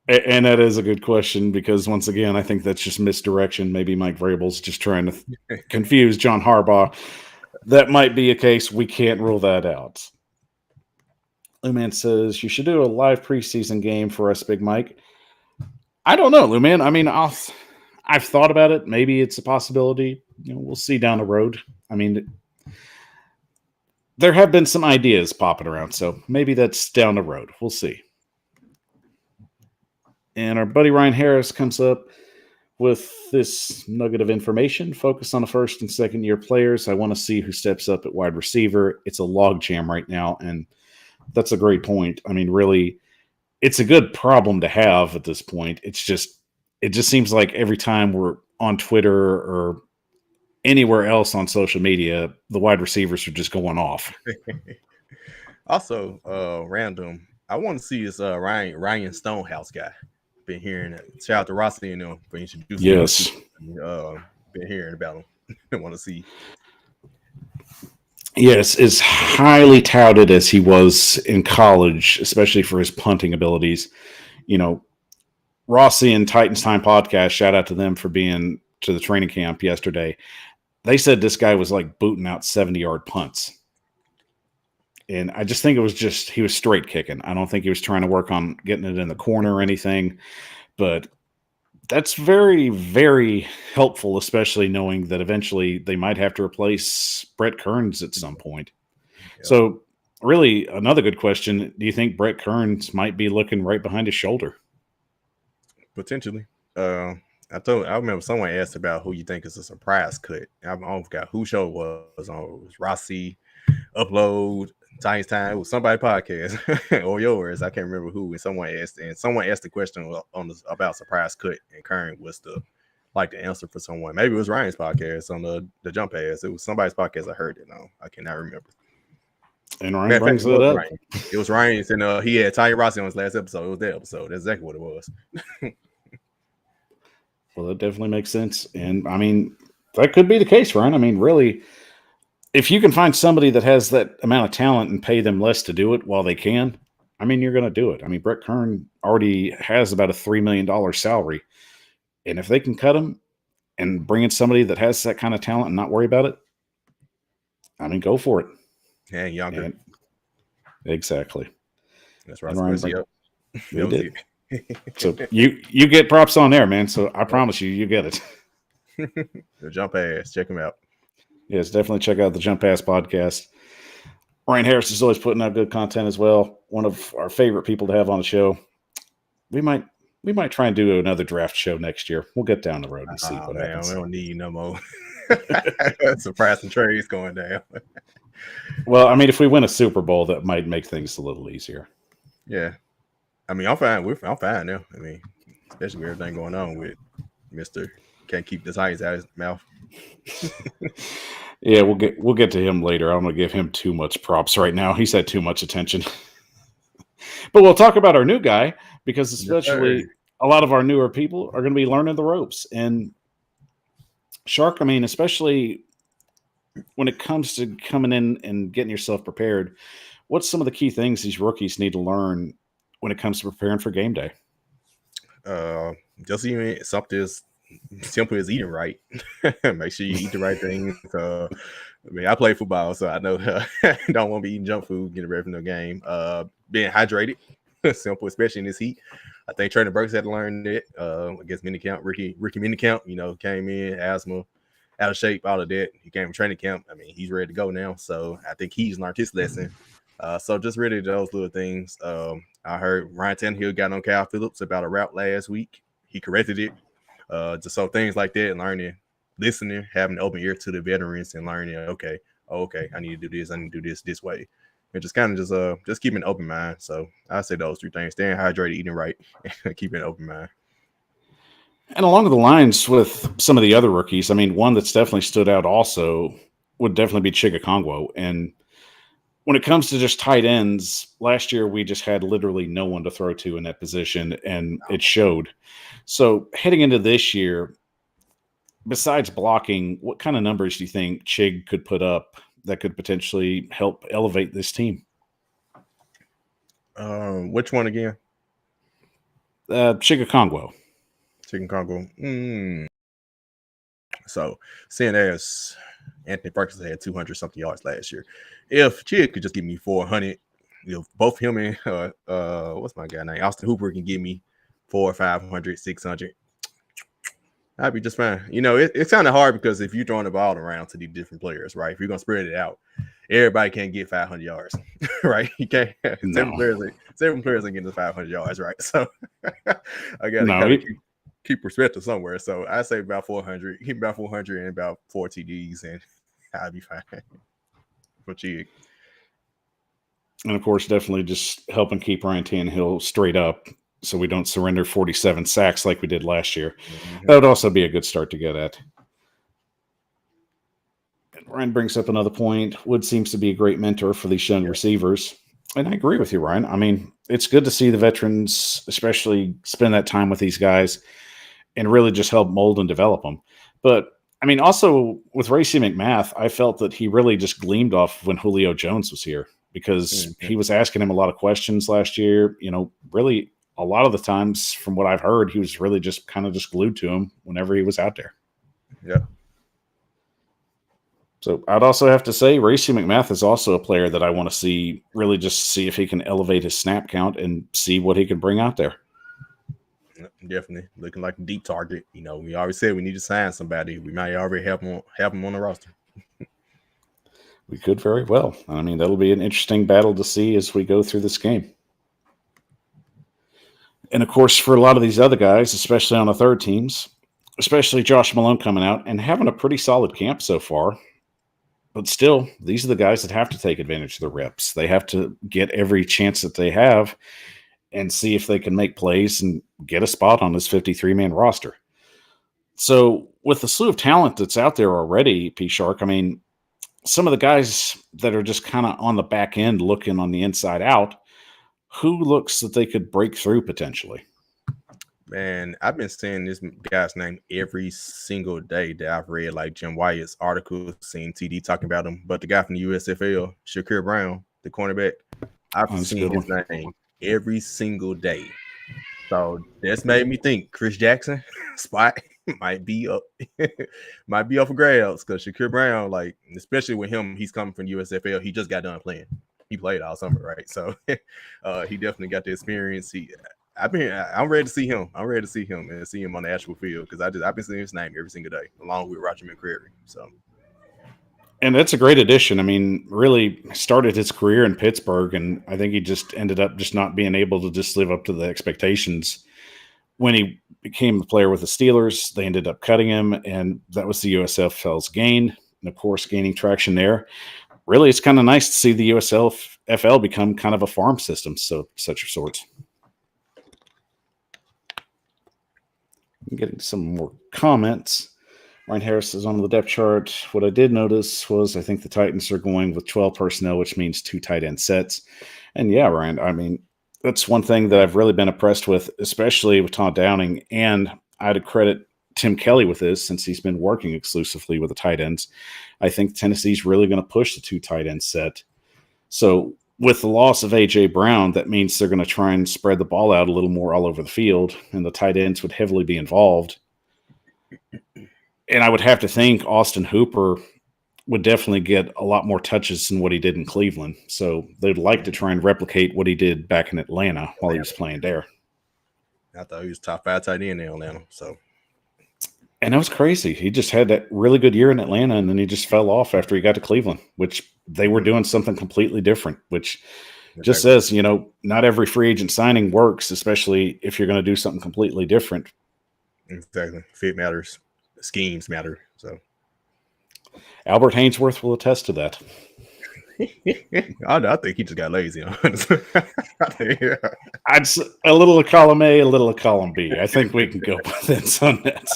and that is a good question because once again, I think that's just misdirection. Maybe Mike Vrabel's just trying to confuse John Harbaugh. That might be a case. We can't rule that out. Luman says you should do a live preseason game for us, Big Mike. I don't know, Luman. I mean, I've thought about it. Maybe it's a possibility. You know, we'll see down the road. I mean, there have been some ideas popping around, so maybe that's down the road. We'll see. And our buddy Ryan Harris comes up with this nugget of information. Focus on the first and second year players. I want to see who steps up at wide receiver. It's a logjam right now, and that's a great point. I mean, really, it's a good problem to have at this point. It just seems like every time we're on Twitter or anywhere else on social media, the wide receivers are just going off.
Also, random. I want to see this Ryan Stonehouse guy. Been hearing it. Shout out to Rossi and them for introducing
Yes.
me. Been hearing about him. I want to see.
Yes, as highly touted as he was in college, especially for his punting abilities. You know, Rossi and Titans Time podcast, shout out to them for being to the training camp yesterday. They said this guy was like booting out 70-yard punts. And I just think it was just, he was straight kicking. I don't think he was trying to work on getting it in the corner or anything. But that's very, very helpful, especially knowing that eventually they might have to replace Brett Kearns at some point. Yep. So, really, another good question. Do you think Brett Kearns might be looking right behind his shoulder?
Potentially. I remember someone asked about who you think is a surprise cut. I forgot who show it was on. It was Rossi, Upload, Titans Time. It was somebody podcast or yours. I can't remember who. And someone asked the question about surprise cut, and Kern was the answer for someone. Maybe it was Ryan's podcast on the Jump Pass. It was somebody's podcast. I heard it. No, I cannot remember.
And Ryan brings it up.
Ryan. It was Ryan's, and he had Tanya Rossi on his last episode. It was their episode. That's exactly what it was.
Well, that definitely makes sense. And I mean, that could be the case, Ryan. I mean, really, if you can find somebody that has that amount of talent and pay them less to do it while they can, I mean, you're going to do it. I mean, Brett Kern already has about a $3 million salary. And if they can cut him and bring in somebody that has that kind of talent and not worry about it, I mean, go for it.
Yeah, younger.
Exactly.
That's right.
We did. So you get props on there, man. So I promise you get it.
The Jump Ass, check him out.
Yes, definitely check out the Jump Ass podcast. Ryan Harris is always putting out good content as well. One of our favorite people to have on the show. We might try and do another draft show next year. We'll get down the road and see what happens.
We don't need no more surprising trades going down.
Well, I mean, if we win a Super Bowl, that might make things a little easier.
Yeah. I mean, I'm fine. I'm fine now. I mean, especially with everything going on with Mr. Can't keep the Titans out of his mouth.
Yeah, we'll get to him later. I'm going to give him too much props right now. He's had too much attention. But we'll talk about our new guy because especially a lot of our newer people are going to be learning the ropes. And Shark, I mean, especially when it comes to coming in and getting yourself prepared, what's some of the key things these rookies need to learn when it comes to preparing for game day?
Just even something as simple as eating right. Make sure you eat the right things. I mean, I play football, so I know don't want to be eating junk food, getting ready for no game. Being hydrated, simple, especially in this heat. I think Trainer Burks had to learn that against minicamp. Ricky minicamp, came in, asthma, out of shape, all of that. He came from training camp. I mean, he's ready to go now. So I think he's learned his lesson. So just really those little things. I heard Ryan Tannehill got on Kyle Phillips about a route last week. He corrected it. Just so things like that, learning, listening, having an open ear to the veterans and learning, okay, I need to do this. I need to do this way. And just kind of just keeping an open mind. So I say those three things: staying hydrated, eating right, and keeping an open mind.
And along the lines with some of the other rookies, I mean, one that's definitely stood out also would definitely be Chigakongwo. And when it comes to just tight ends, last year we just had literally no one to throw to in that position, and it showed. So heading into this year, besides blocking, what kind of numbers do you think Chig could put up that could potentially help elevate this team?
Which one again?
Chigakongwo.
Congo. So seeing as Anthony Ferguson had 200 something yards last year, if Chig could just give me 400, both him and what's my guy name, Austin Hooper, can give me 400, 500, 600, I'd be just fine. It's kind of hard because if you're throwing the ball around to these different players, right? If you're gonna spread it out, everybody can't get 500 yards, right? You can't. Seven players ain't getting to 500 yards, right? So I gotta keep perspective somewhere. So I say about 400, keep about 400 and about 4 TDs, and I'll be fine for Chig.
And of course, definitely just helping keep Ryan Tannehill straight up so we don't surrender 47 sacks like we did last year. Mm-hmm. That would also be a good start to get at. And Ryan brings up another point. Wood seems to be a great mentor for these young receivers. And I agree with you, Ryan. I mean, it's good to see the veterans, especially spend that time with these guys and really just help mold and develop them. But, I mean, also with Racey McMath, I felt that he really just gleamed off when Julio Jones was here because he was asking him a lot of questions last year. Really a lot of the times from what I've heard, he was really just kind of just glued to him whenever he was out there.
Yeah.
So I'd also have to say Racey McMath is also a player that I want to see, really just see if he can elevate his snap count and see what he can bring out there.
Definitely looking like a deep target. We already said we need to sign somebody. We might already have him on the roster.
We could very well. I mean, that'll be an interesting battle to see as we go through this game. And of course, for a lot of these other guys, especially on the third teams, especially Josh Malone coming out and having a pretty solid camp so far. But still, these are the guys that have to take advantage of the reps. They have to get every chance that they have and see if they can make plays and get a spot on this 53-man roster. So with the slew of talent that's out there already, P.Shark, I mean, some of the guys that are just kind of on the back end looking on the inside out, who looks that they could break through potentially?
Man, I've been saying this guy's name every single day that I've read, like Jim Wyatt's articles, seen TD talking about him. But the guy from the USFL, Shakur Brown, the cornerback, I've seen his name every single day. So that's made me think Chris Jackson spot might be up for grabs because Shakur Brown, like, especially with him, he's coming from USFL. He just got done playing. He played all summer, right? So he definitely got the experience. I'm ready to see him. I'm ready to see him and see him on the actual field because I've been seeing his name every single day, along with Roger McCreary. So,
and that's a great addition. I mean, really started his career in Pittsburgh, and I think he just ended up just not being able to just live up to the expectations. When he became a player with the Steelers, they ended up cutting him, and that was the USFL's gain, and of course, gaining traction there. Really, it's kind of nice to see the USFL become kind of a farm system, so such of sorts. I'm getting some more comments. Ryan Harris is on the depth chart. What I did notice was I think the Titans are going with 12 personnel, which means 2 tight end sets. And yeah, Ryan, I mean, that's one thing that I've really been impressed with, especially with Todd Downing. And I'd credit Tim Kelly with this since he's been working exclusively with the tight ends. I think Tennessee's really going to push the 2 tight end set. So with the loss of A.J. Brown, that means they're going to try and spread the ball out a little more all over the field, and the tight ends would heavily be involved. And I would have to think Austin Hooper would definitely get a lot more touches than what he did in Cleveland. So they'd like to try and replicate what he did back in Atlanta while he was playing there.
I thought he was top 5 tight end in Atlanta. So,
and that was crazy. He just had that really good year in Atlanta, and then he just fell off after he got to Cleveland, which they were doing something completely different, which just says, not every free agent signing works, especially if you're going to do something completely different.
Exactly. Fit matters. Schemes matter. So
Albert Hainsworth will attest to that.
I think he just got lazy.
Yeah. I'd say a little of column A, a little of column B. I think we can go with this on that.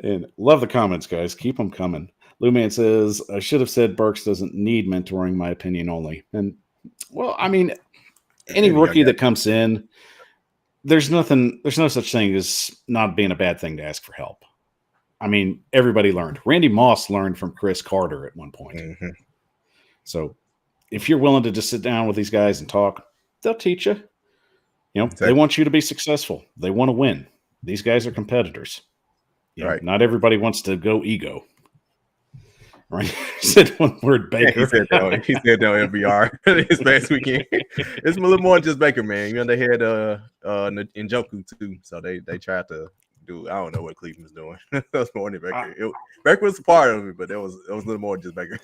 And love the comments, guys. Keep them coming. Lou Man says, I should have said Burks doesn't need mentoring, my opinion only. And, well, I mean, any rookie that comes in, there's no such thing as not being a bad thing to ask for help. I mean, everybody learned. Randy Moss learned from Chris Carter at one point. Mm-hmm. So if you're willing to just sit down with these guys and talk, they'll teach you. They want you to be successful. They want to win. These guys are competitors. Right. Not everybody wants to go ego. Right? He said one word, Baker.
He said no LBR his last weekend. It's a little more than just Baker, man. They had Njoku too, so they tried to do. I don't know what Cleveland's doing. That was more than Baker. Baker was a part of it, but it was a little more than just Baker.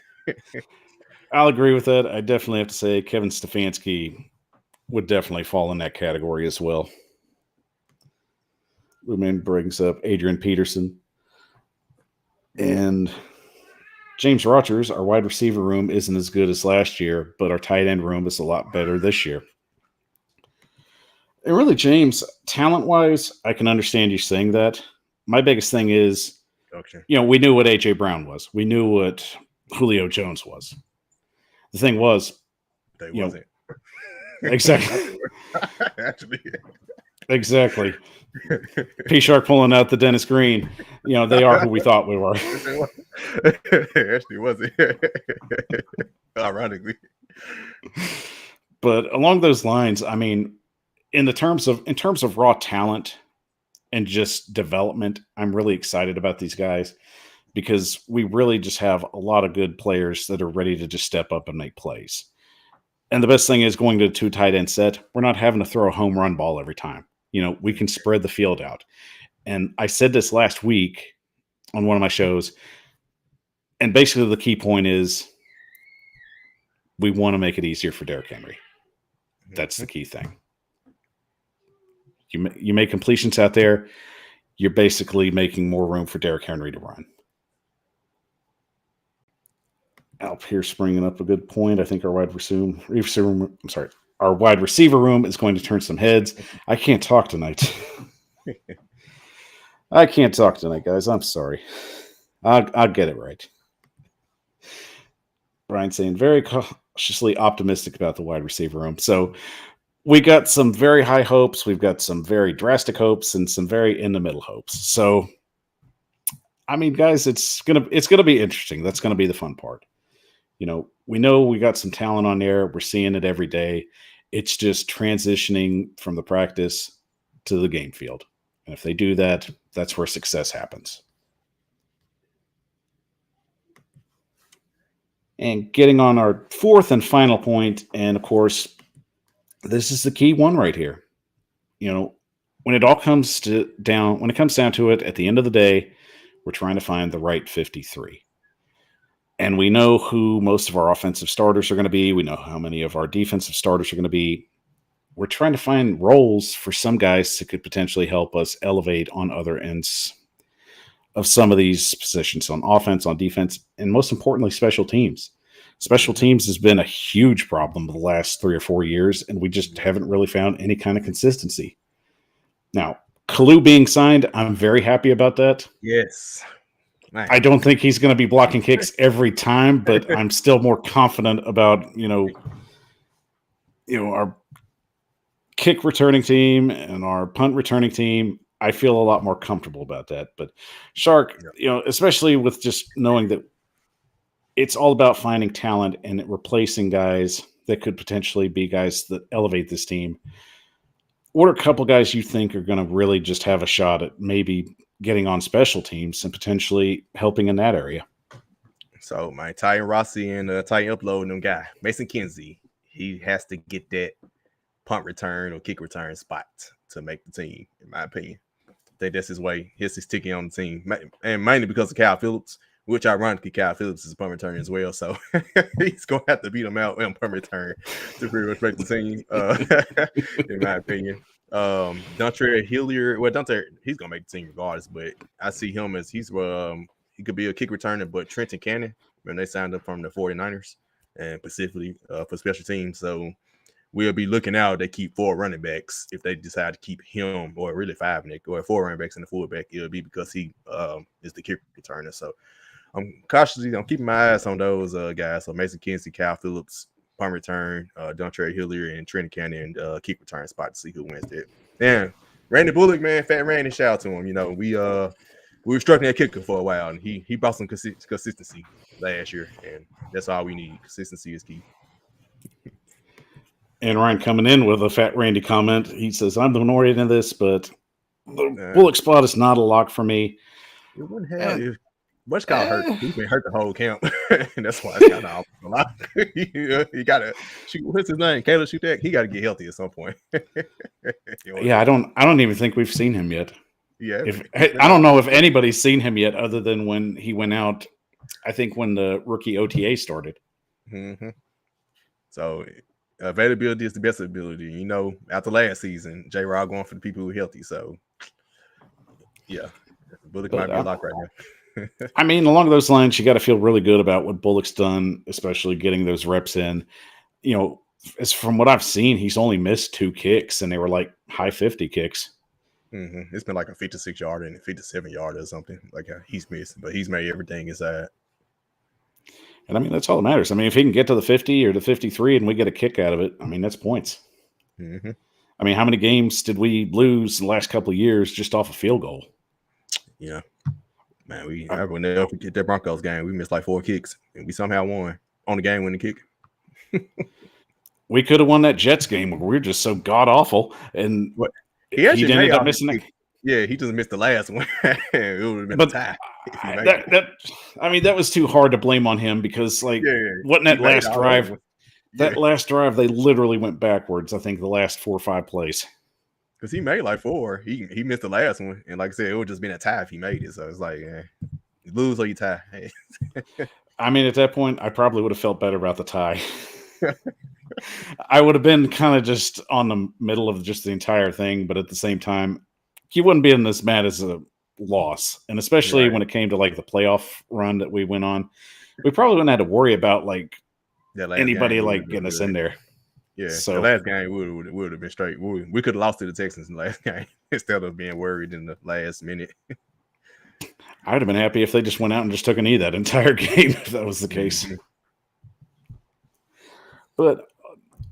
I'll agree with that. I definitely have to say Kevin Stefanski would definitely fall in that category as well. Lumen brings up Adrian Peterson. And James Rogers, our wide receiver room isn't as good as last year, but our tight end room is a lot better this year. And really, James, talent-wise, I can understand you saying that. My biggest thing is, we knew what A.J. Brown was. We knew what Julio Jones was. The thing was,
they wasn't.
Exactly. Actually, exactly. P.Shark pulling out the Dennis Green. They are who we thought we were.
Actually, wasn't. Ironically.
But along those lines, I mean, in terms of raw talent and just development, I'm really excited about these guys because we really just have a lot of good players that are ready to just step up and make plays. And the best thing is going to a 2 tight end set, we're not having to throw a home run ball every time. We can spread the field out. And I said this last week on one of my shows, and basically the key point is we want to make it easier for Derrick Henry. That's the key thing. You make completions out there, you're basically making more room for Derrick Henry to run. Al Pierce bringing up a good point. I think our wide receiver room is going to turn some heads. I can't talk tonight. Guys. I'm sorry. I'll get it right. Brian saying very cautiously optimistic about the wide receiver room. So we got some very high hopes. We've got some very drastic hopes and some very in the middle hopes. So, I mean, guys, it's gonna be interesting. That's gonna be the fun part. We know we got some talent on there. We're seeing it every day. It's just transitioning from the practice to the game field. And if they do that, that's where success happens. And getting on our fourth and final point, and of course, this is the key one right here. When it comes down to it, at the end of the day, we're trying to find the right 53. And we know who most of our offensive starters are going to be. We know how many of our defensive starters are going to be. We're trying to find roles for some guys that could potentially help us elevate on other ends of some of these positions, on offense, on defense, and most importantly, special teams. Special teams has been a huge problem the last 3 or 4 years, and we just haven't really found any kind of consistency. Now, Kalu being signed, I'm very happy about that.
Yes. Nice.
I don't think he's going to be blocking kicks every time, but I'm still more confident about, our kick returning team and our punt returning team. I feel a lot more comfortable about that. But Shark, especially with just knowing that it's all about finding talent and replacing guys that could potentially be guys that elevate this team. What are a couple guys you think are going to really just have a shot at maybe getting on special teams and potentially helping in that area.
So my Titan Rossi and Titan Upload and them guy, Mason Kinsey, he has to get that punt return or kick return spot to make the team, in my opinion. I think that's his way. He's sticking on the team. And mainly because of Kyle Phillips, which ironically Kyle Phillips is a punt return as well. So he's going to have to beat him out on punt return to pretty much make the team, in my opinion. Dontre Hilliard, well, Dontre, he's going to make the team regardless, but I see him as he could be a kick returner, but Trenton Cannon, when they signed up from the 49ers and specifically for special teams. So we'll be looking out. They keep 4 running backs. If they decide to keep him, or really 5, Nick, or 4 running backs in the fullback, it'll be because he is the kick returner. So I'm keeping my eyes on those guys. So Mason Kinsey, Kyle Phillips, punt return, Dontre Hilliard, and Trenton Cannon, kick return spot to see who wins that. And Randy Bullock, man, Fat Randy, shout out to him. You know, we were struggling at kicker for a while, and he brought some consistency last year, and that's all we need. Consistency is key.
And Ryan coming in with a Fat Randy comment. He says, I'm the minority in this, but the Bullock spot is not a lock for me.
It wouldn't have if What's called hurt. He's been hurt the whole camp, and that's why it's kind of a lot. You gotta shoot. What's his name? Caleb Shudak. He got to get healthy at some point.
Yeah, I don't even think we've seen him yet.
Yeah,
I don't know if anybody's seen him yet, other than when he went out. I think when the rookie OTA started.
Mm-hmm. So availability is the best ability. You know, after last season, J-Rod going for the people who are healthy. So yeah, Bullock might be a lock right now.
I mean, along those lines, you got to feel really good about what Bullock's done, especially getting those reps in. You know, as from what I've seen, he's only missed 2 kicks, and they were like high 50 kicks.
Mm-hmm. It's been like a 56-yarder and a 57-yarder or something like he's missed, but he's made everything inside.
And I mean, that's all that matters. I mean, if he can get to the 50 or the 53 and we get a kick out of it, I mean, that's points.
Mm-hmm.
I mean, how many games did we lose in the last couple of years just off a field goal?
Yeah. Man, I will never forget that Broncos game. We missed like 4 kicks, and we somehow won on the game-winning kick.
We could have won that Jets game where we were just so god-awful, and
he
ended up missing it.
Yeah, he just missed the last one. It would have been a tie.
That was too hard to blame on him because, wasn't that last drive? That last drive, they literally went backwards, I think, the last 4 or 5 plays.
Because he made like 4. He missed the last one. And like I said, it would just been a tie if he made it. So it's like, you lose or you tie.
I mean, at that point, I probably would have felt better about the tie. I would have been kind of just on the middle of just the entire thing. But at the same time, you wouldn't be as mad as a loss. And especially when it came to like the playoff run that we went on, we probably wouldn't have to worry about like anybody like getting us in there.
Yeah, so the last game would have been straight. We could have lost to the Texans in the last game instead of being worried in the last minute.
I would have been happy if they just went out and just took a knee that entire game if that was the case. Mm-hmm. But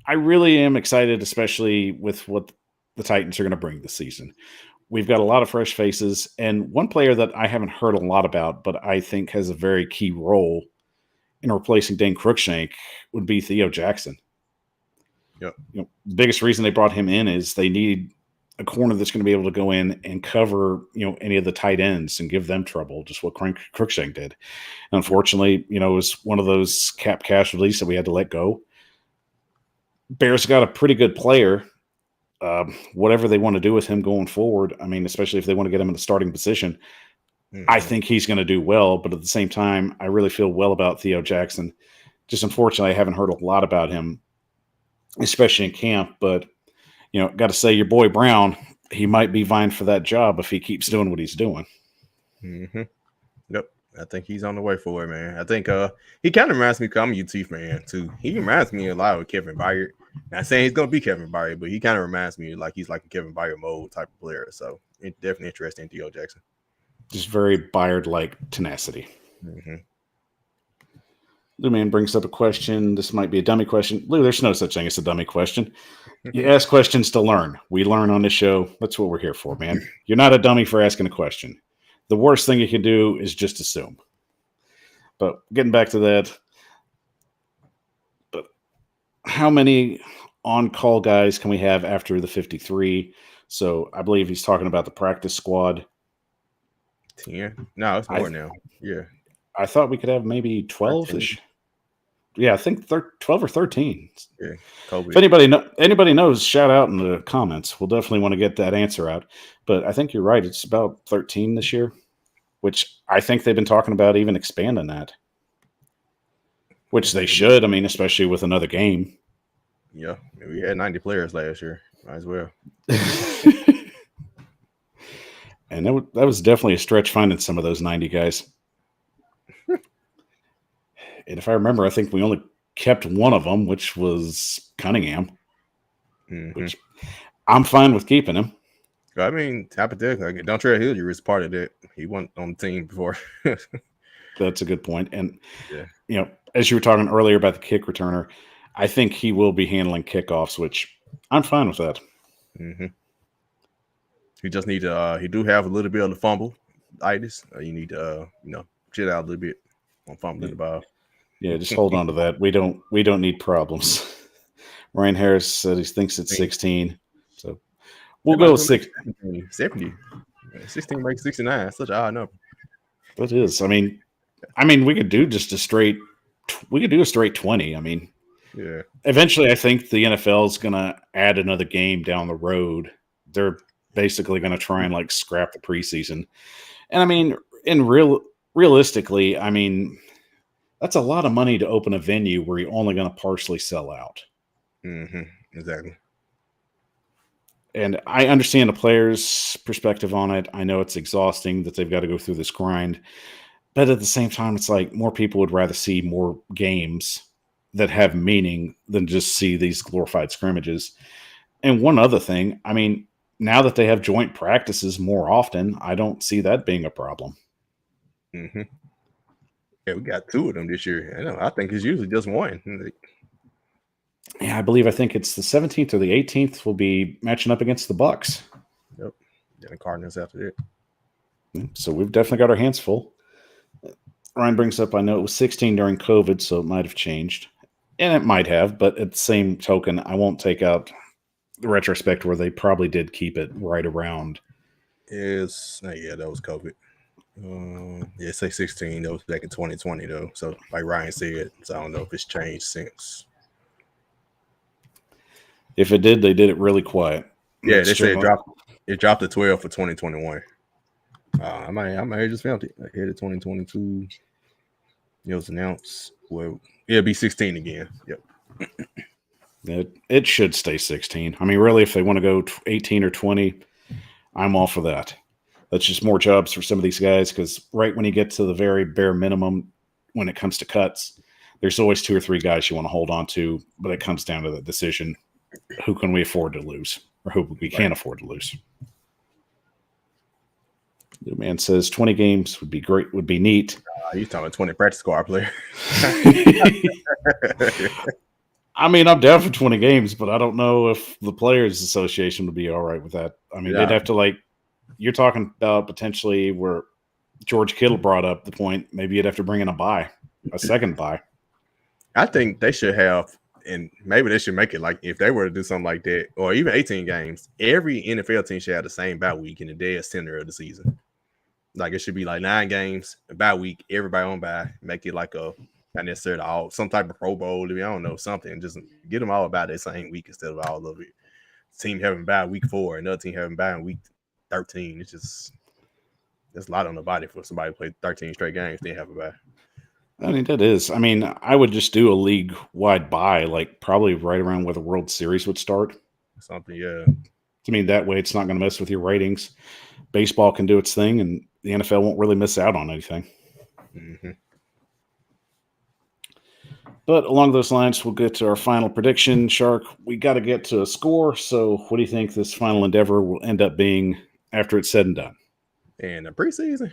I really am excited, especially with what the Titans are going to bring this season. We've got a lot of fresh faces, and one player that I haven't heard a lot about, but I think has a very key role in replacing Dane Cruikshank would be Theo Jackson.
Yep.
You know, the biggest reason they brought him in is they need a corner that's going to be able to go in and cover, any of the tight ends and give them trouble, just what Cruikshank did. And unfortunately, it was one of those cap casualties that we had to let go. Bears got a pretty good player. Whatever they want to do with him going forward, I mean, especially if they want to get him in the starting position, I think he's going to do well. But at the same time, I really feel well about Theo Jackson. Just unfortunately, I haven't heard a lot about him, especially in camp. But, got to say, your boy Brown, he might be vying for that job if he keeps doing what he's doing.
Mm-hmm. Yep. I think he's on the way for it, man. I think he kind of reminds me, I'm a UT fan, too. He reminds me a lot of Kevin Byard. Not saying he's going to be Kevin Byard, but he kind of reminds me like he's like a Kevin Byard mode type of player. So it's definitely interesting, Theo Jackson.
Just very Byard-like tenacity.
Mm-hmm.
Lou Man brings up a question. This might be a dummy question. Lou, there's no such thing as a dummy question. You ask questions to learn. We learn on this show. That's what we're here for, man. You're not a dummy for asking a question. The worst thing you can do is just assume. But getting back to that, but how many on-call guys can we have after the 53? So I believe he's talking about the practice squad.
10. No, it's more now. Yeah.
I thought we could have maybe 12-ish. Yeah, I think 12 or 13.
Yeah. COVID.
If anybody knows, shout out in the comments. We'll definitely want to get that answer out. But I think you're right. It's about 13 this year, which I think they've been talking about even expanding that. Which they should. I mean, especially with another game.
Yeah, we had 90 players last year. Might as well.
And that was definitely a stretch finding some of those 90 guys. And if I remember, I think we only kept one of them, which was Cunningham. Which I'm fine with keeping him.
I mean, hypothetically, Dontrell Hilliard was part of that. He wasn't on the team before.
That's a good point. And, as you were talking earlier about the kick returner, I think he will be handling kickoffs, which I'm fine with that.
He just need to, he do have a little bit of the fumble-itis. You need to, chill out a little bit on fumbling the ball.
Yeah, just hold on to that. We don't need problems. Ryan Harris said he thinks it's 16. So we'll go with
70. 16 makes 69. Such an odd number.
That is. I mean, we could do just a straight 20. I mean,
yeah.
Eventually, I think the NFL is going to add another game down the road. They're basically going to try and scrap the preseason. And I mean, realistically, I mean, that's a lot of money to open a venue where you're only going to partially sell out.
Exactly.
And I understand the players' perspective on it. I know it's exhausting that they've got to go through this grind. But at the same time, it's like more people would rather see more games that have meaning than just see these glorified scrimmages. And one other thing, I mean, now that they have joint practices more often, I don't see that being a problem.
Yeah, we got 2 of them this year. I think it's usually just one.
Yeah, I think it's the 17th or the 18th will be matching up against the Bucks.
Yep. Then the Cardinals after
that. So we've definitely got our hands full. Ryan brings up, I know it was 16 during COVID, so it might have changed. And it might have, but at the same token, I won't take out the retrospect where they probably did keep it right around.
Yeah, that was COVID. Say 16. That was back in 2020, though. So, like Ryan said, so I don't know if it's changed since.
If it did, they did it really quiet.
Yeah, they said it dropped to 12 for 2021. I might have just found it. Ahead of 2022. It was announced. Well, it'll be 16 again. Yep.
It should stay 16. I mean, really, if they want to go 18 or 20, I'm all for that. That's just more jobs for some of these guys because right when you get to the very bare minimum, when it comes to cuts, there's always 2 or 3 guys you want to hold on to, but it comes down to the decision. Who can we afford to lose or who we can't afford to lose? The man says 20 games would be great, would be neat.
He's talking 20 practice squad player.
I mean, I'm down for 20 games, but I don't know if the Players Association would be all right with that. I mean, they'd have to you're talking about potentially where George Kittle brought up the point, maybe you'd have to bring in a second bye.
I think they should have, and maybe they should make it if they were to do something like that, or even 18 games, every NFL team should have the same bye week in the dead center of the season. It should be 9 games, a bye week, everybody on bye, make it not necessarily some type of Pro Bowl, I don't know, something. Just get them all about that same week instead of all of it. Team having bye week 4, another team having bye in week 13. It's just, that's a lot on the body for somebody to play 13 straight games, then have a bye.
I mean, that is. I mean, I would just do a league-wide bye, probably right around where the World Series would start.
Something, yeah.
I mean, that way it's not going to mess with your ratings. Baseball can do its thing, and the NFL won't really miss out on anything. But along those lines, we'll get to our final prediction. Shark, we got to get to a score. So what do you think this final endeavor will end up being after it's said and done?
And the preseason.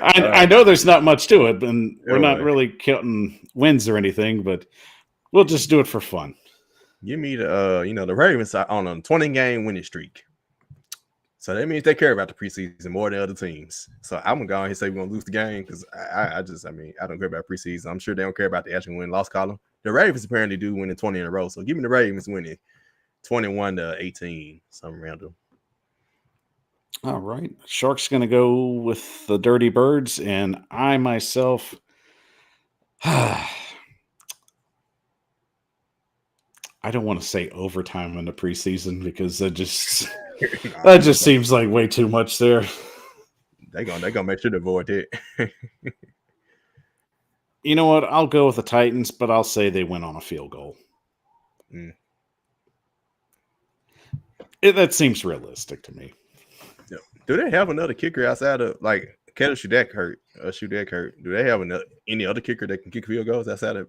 I know there's not much to it, and we're not really counting wins or anything, but we'll just do it for fun.
Give me the Ravens are on a 20-game winning streak. So that means they care about the preseason more than other teams. So I'm gonna go ahead and say we're gonna lose the game because I don't care about preseason. I'm sure they don't care about the actual win-loss column. The Ravens apparently do winning 20 in a row. So give me the Ravens winning 21-18, something random.
All right. Shark's going to go with the Dirty Birds, and I myself. I don't want to say overtime in the preseason because that just seems like way too much there.
They're gonna make sure to avoid it.
You know what? I'll go with the Titans, but I'll say they win on a field goal. That seems realistic to me.
Do they have another kicker outside of like Kettle Shudak hurt? Do they have any other kicker that can kick field goals outside of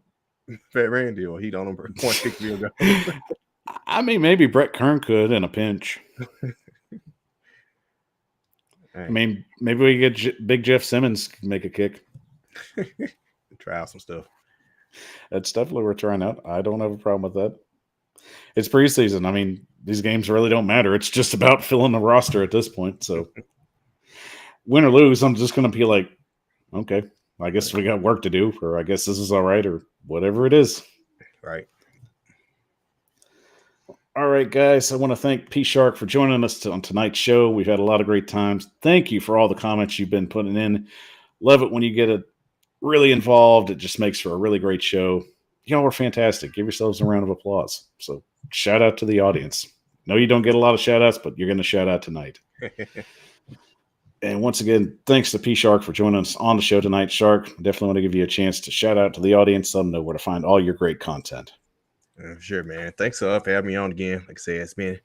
Fat Randy, or he don't point kick field goals?
I mean, maybe Brett Kern could in a pinch. I mean, maybe we get Big Jeff Simmons make a kick.
Try out some stuff.
That's definitely worth trying out. I don't have a problem with that. It's preseason. I mean, these games really don't matter. It's just about filling the roster at this point. So, win or lose, I'm just going to be like, okay, I guess we got work to do, or I guess this is all right, or whatever it is.
Right.
All right, guys. I want to thank P.Shark for joining us on tonight's show. We've had a lot of great times. Thank you for all the comments you've been putting in. Love it when you get really involved. It just makes for a really great show. Y'all are fantastic. Give yourselves a round of applause. So shout out to the audience. No, you don't get a lot of shout outs, but you're going to shout out tonight. And once again, thanks to P-Shark for joining us on the show tonight. Shark, definitely want to give you a chance to shout out to the audience. Let them know where to find all your great content.
Sure, man. Thanks for having me on again. Like I said, it's been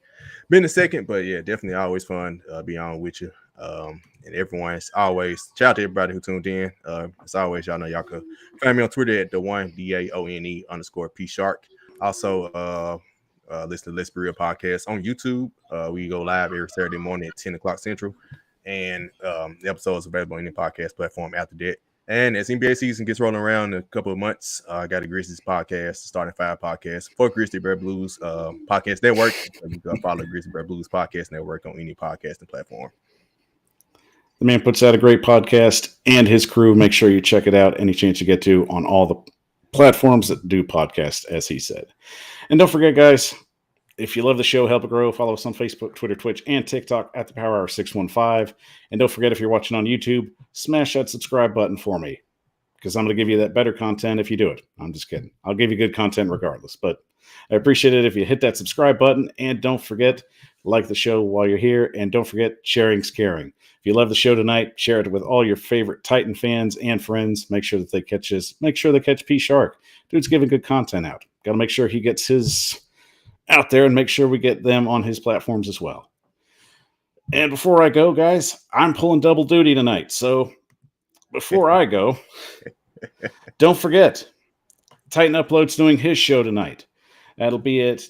a second, but yeah, definitely always fun be on with you. And everyone, it's always shout out to everybody who tuned in. As always, y'all know y'all can find me on Twitter at DAONE_P-Shark. Also, listen to Let's Be Real podcast on YouTube. We go live every Saturday morning at 10 o'clock Central. And the episode is available on the podcast platform after that. And as NBA season gets rolling around in a couple of months, I got a Grizzlies podcast, Starting Five podcast for Grizzly Bear Blues podcast network. You can follow Grizzly Bear Blues podcast network on any podcasting platform.
The man puts out a great podcast, and his crew. Make sure you check it out any chance you get to on all the platforms that do podcasts, as he said. And don't forget, guys, if you love the show, help it grow. Follow us on Facebook, Twitter, Twitch, and TikTok at the Power Hour 615. And don't forget, if you're watching on YouTube, smash that subscribe button for me, because I'm going to give you that better content if you do it. I'm just kidding. I'll give you good content regardless. But I appreciate it if you hit that subscribe button. And don't forget, like the show while you're here. And don't forget, sharing's caring. If you love the show tonight, share it with all your favorite Titan fans and friends. Make sure that they catch us. Make sure they catch P-Shark. Dude's giving good content out. Got to make sure he gets his out there and make sure we get them on his platforms as well. And before I go, guys, I'm pulling double duty tonight. So before I go, don't forget, Titan Upload's doing his show tonight. That'll be at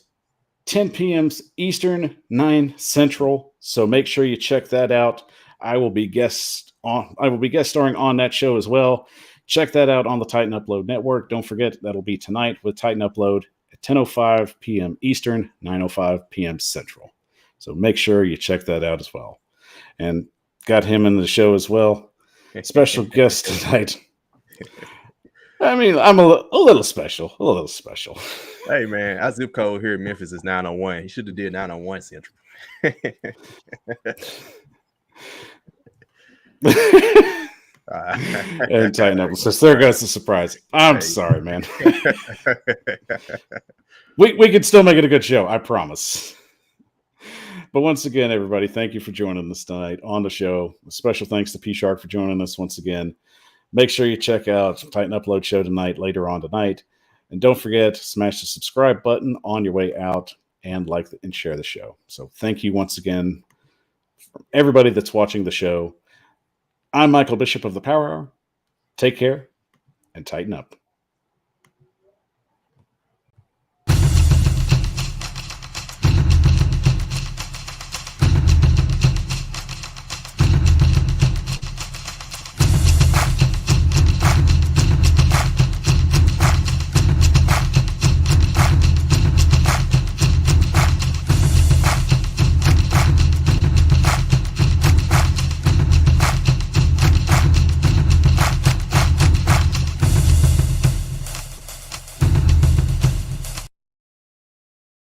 10 p.m. Eastern, 9 Central. So make sure you check that out. I will be guest starring on that show as well. Check that out on the Titan Upload Network. Don't forget, that'll be tonight with Titan Upload at 10:05 p.m. Eastern, 9:05 p.m. Central. So make sure you check that out as well. And got him in the show as well. Special guest tonight. I mean, I'm a little special.
Hey, man, our zip code here in Memphis is 901. He should have did 901 Central.
And Titan Up. So there goes the surprise. I'm sorry, man. we could still make it a good show, I promise. But once again, everybody, thank you for joining us tonight on the show. A special thanks to P-Shark for joining us once again. Make sure you check out Titan Upload show tonight, later on tonight. And don't forget to smash the subscribe button on your way out and like and share the show. So thank you once again from everybody that's watching the show. I'm Michael Bishop of the Power Hour. Take care and tighten up.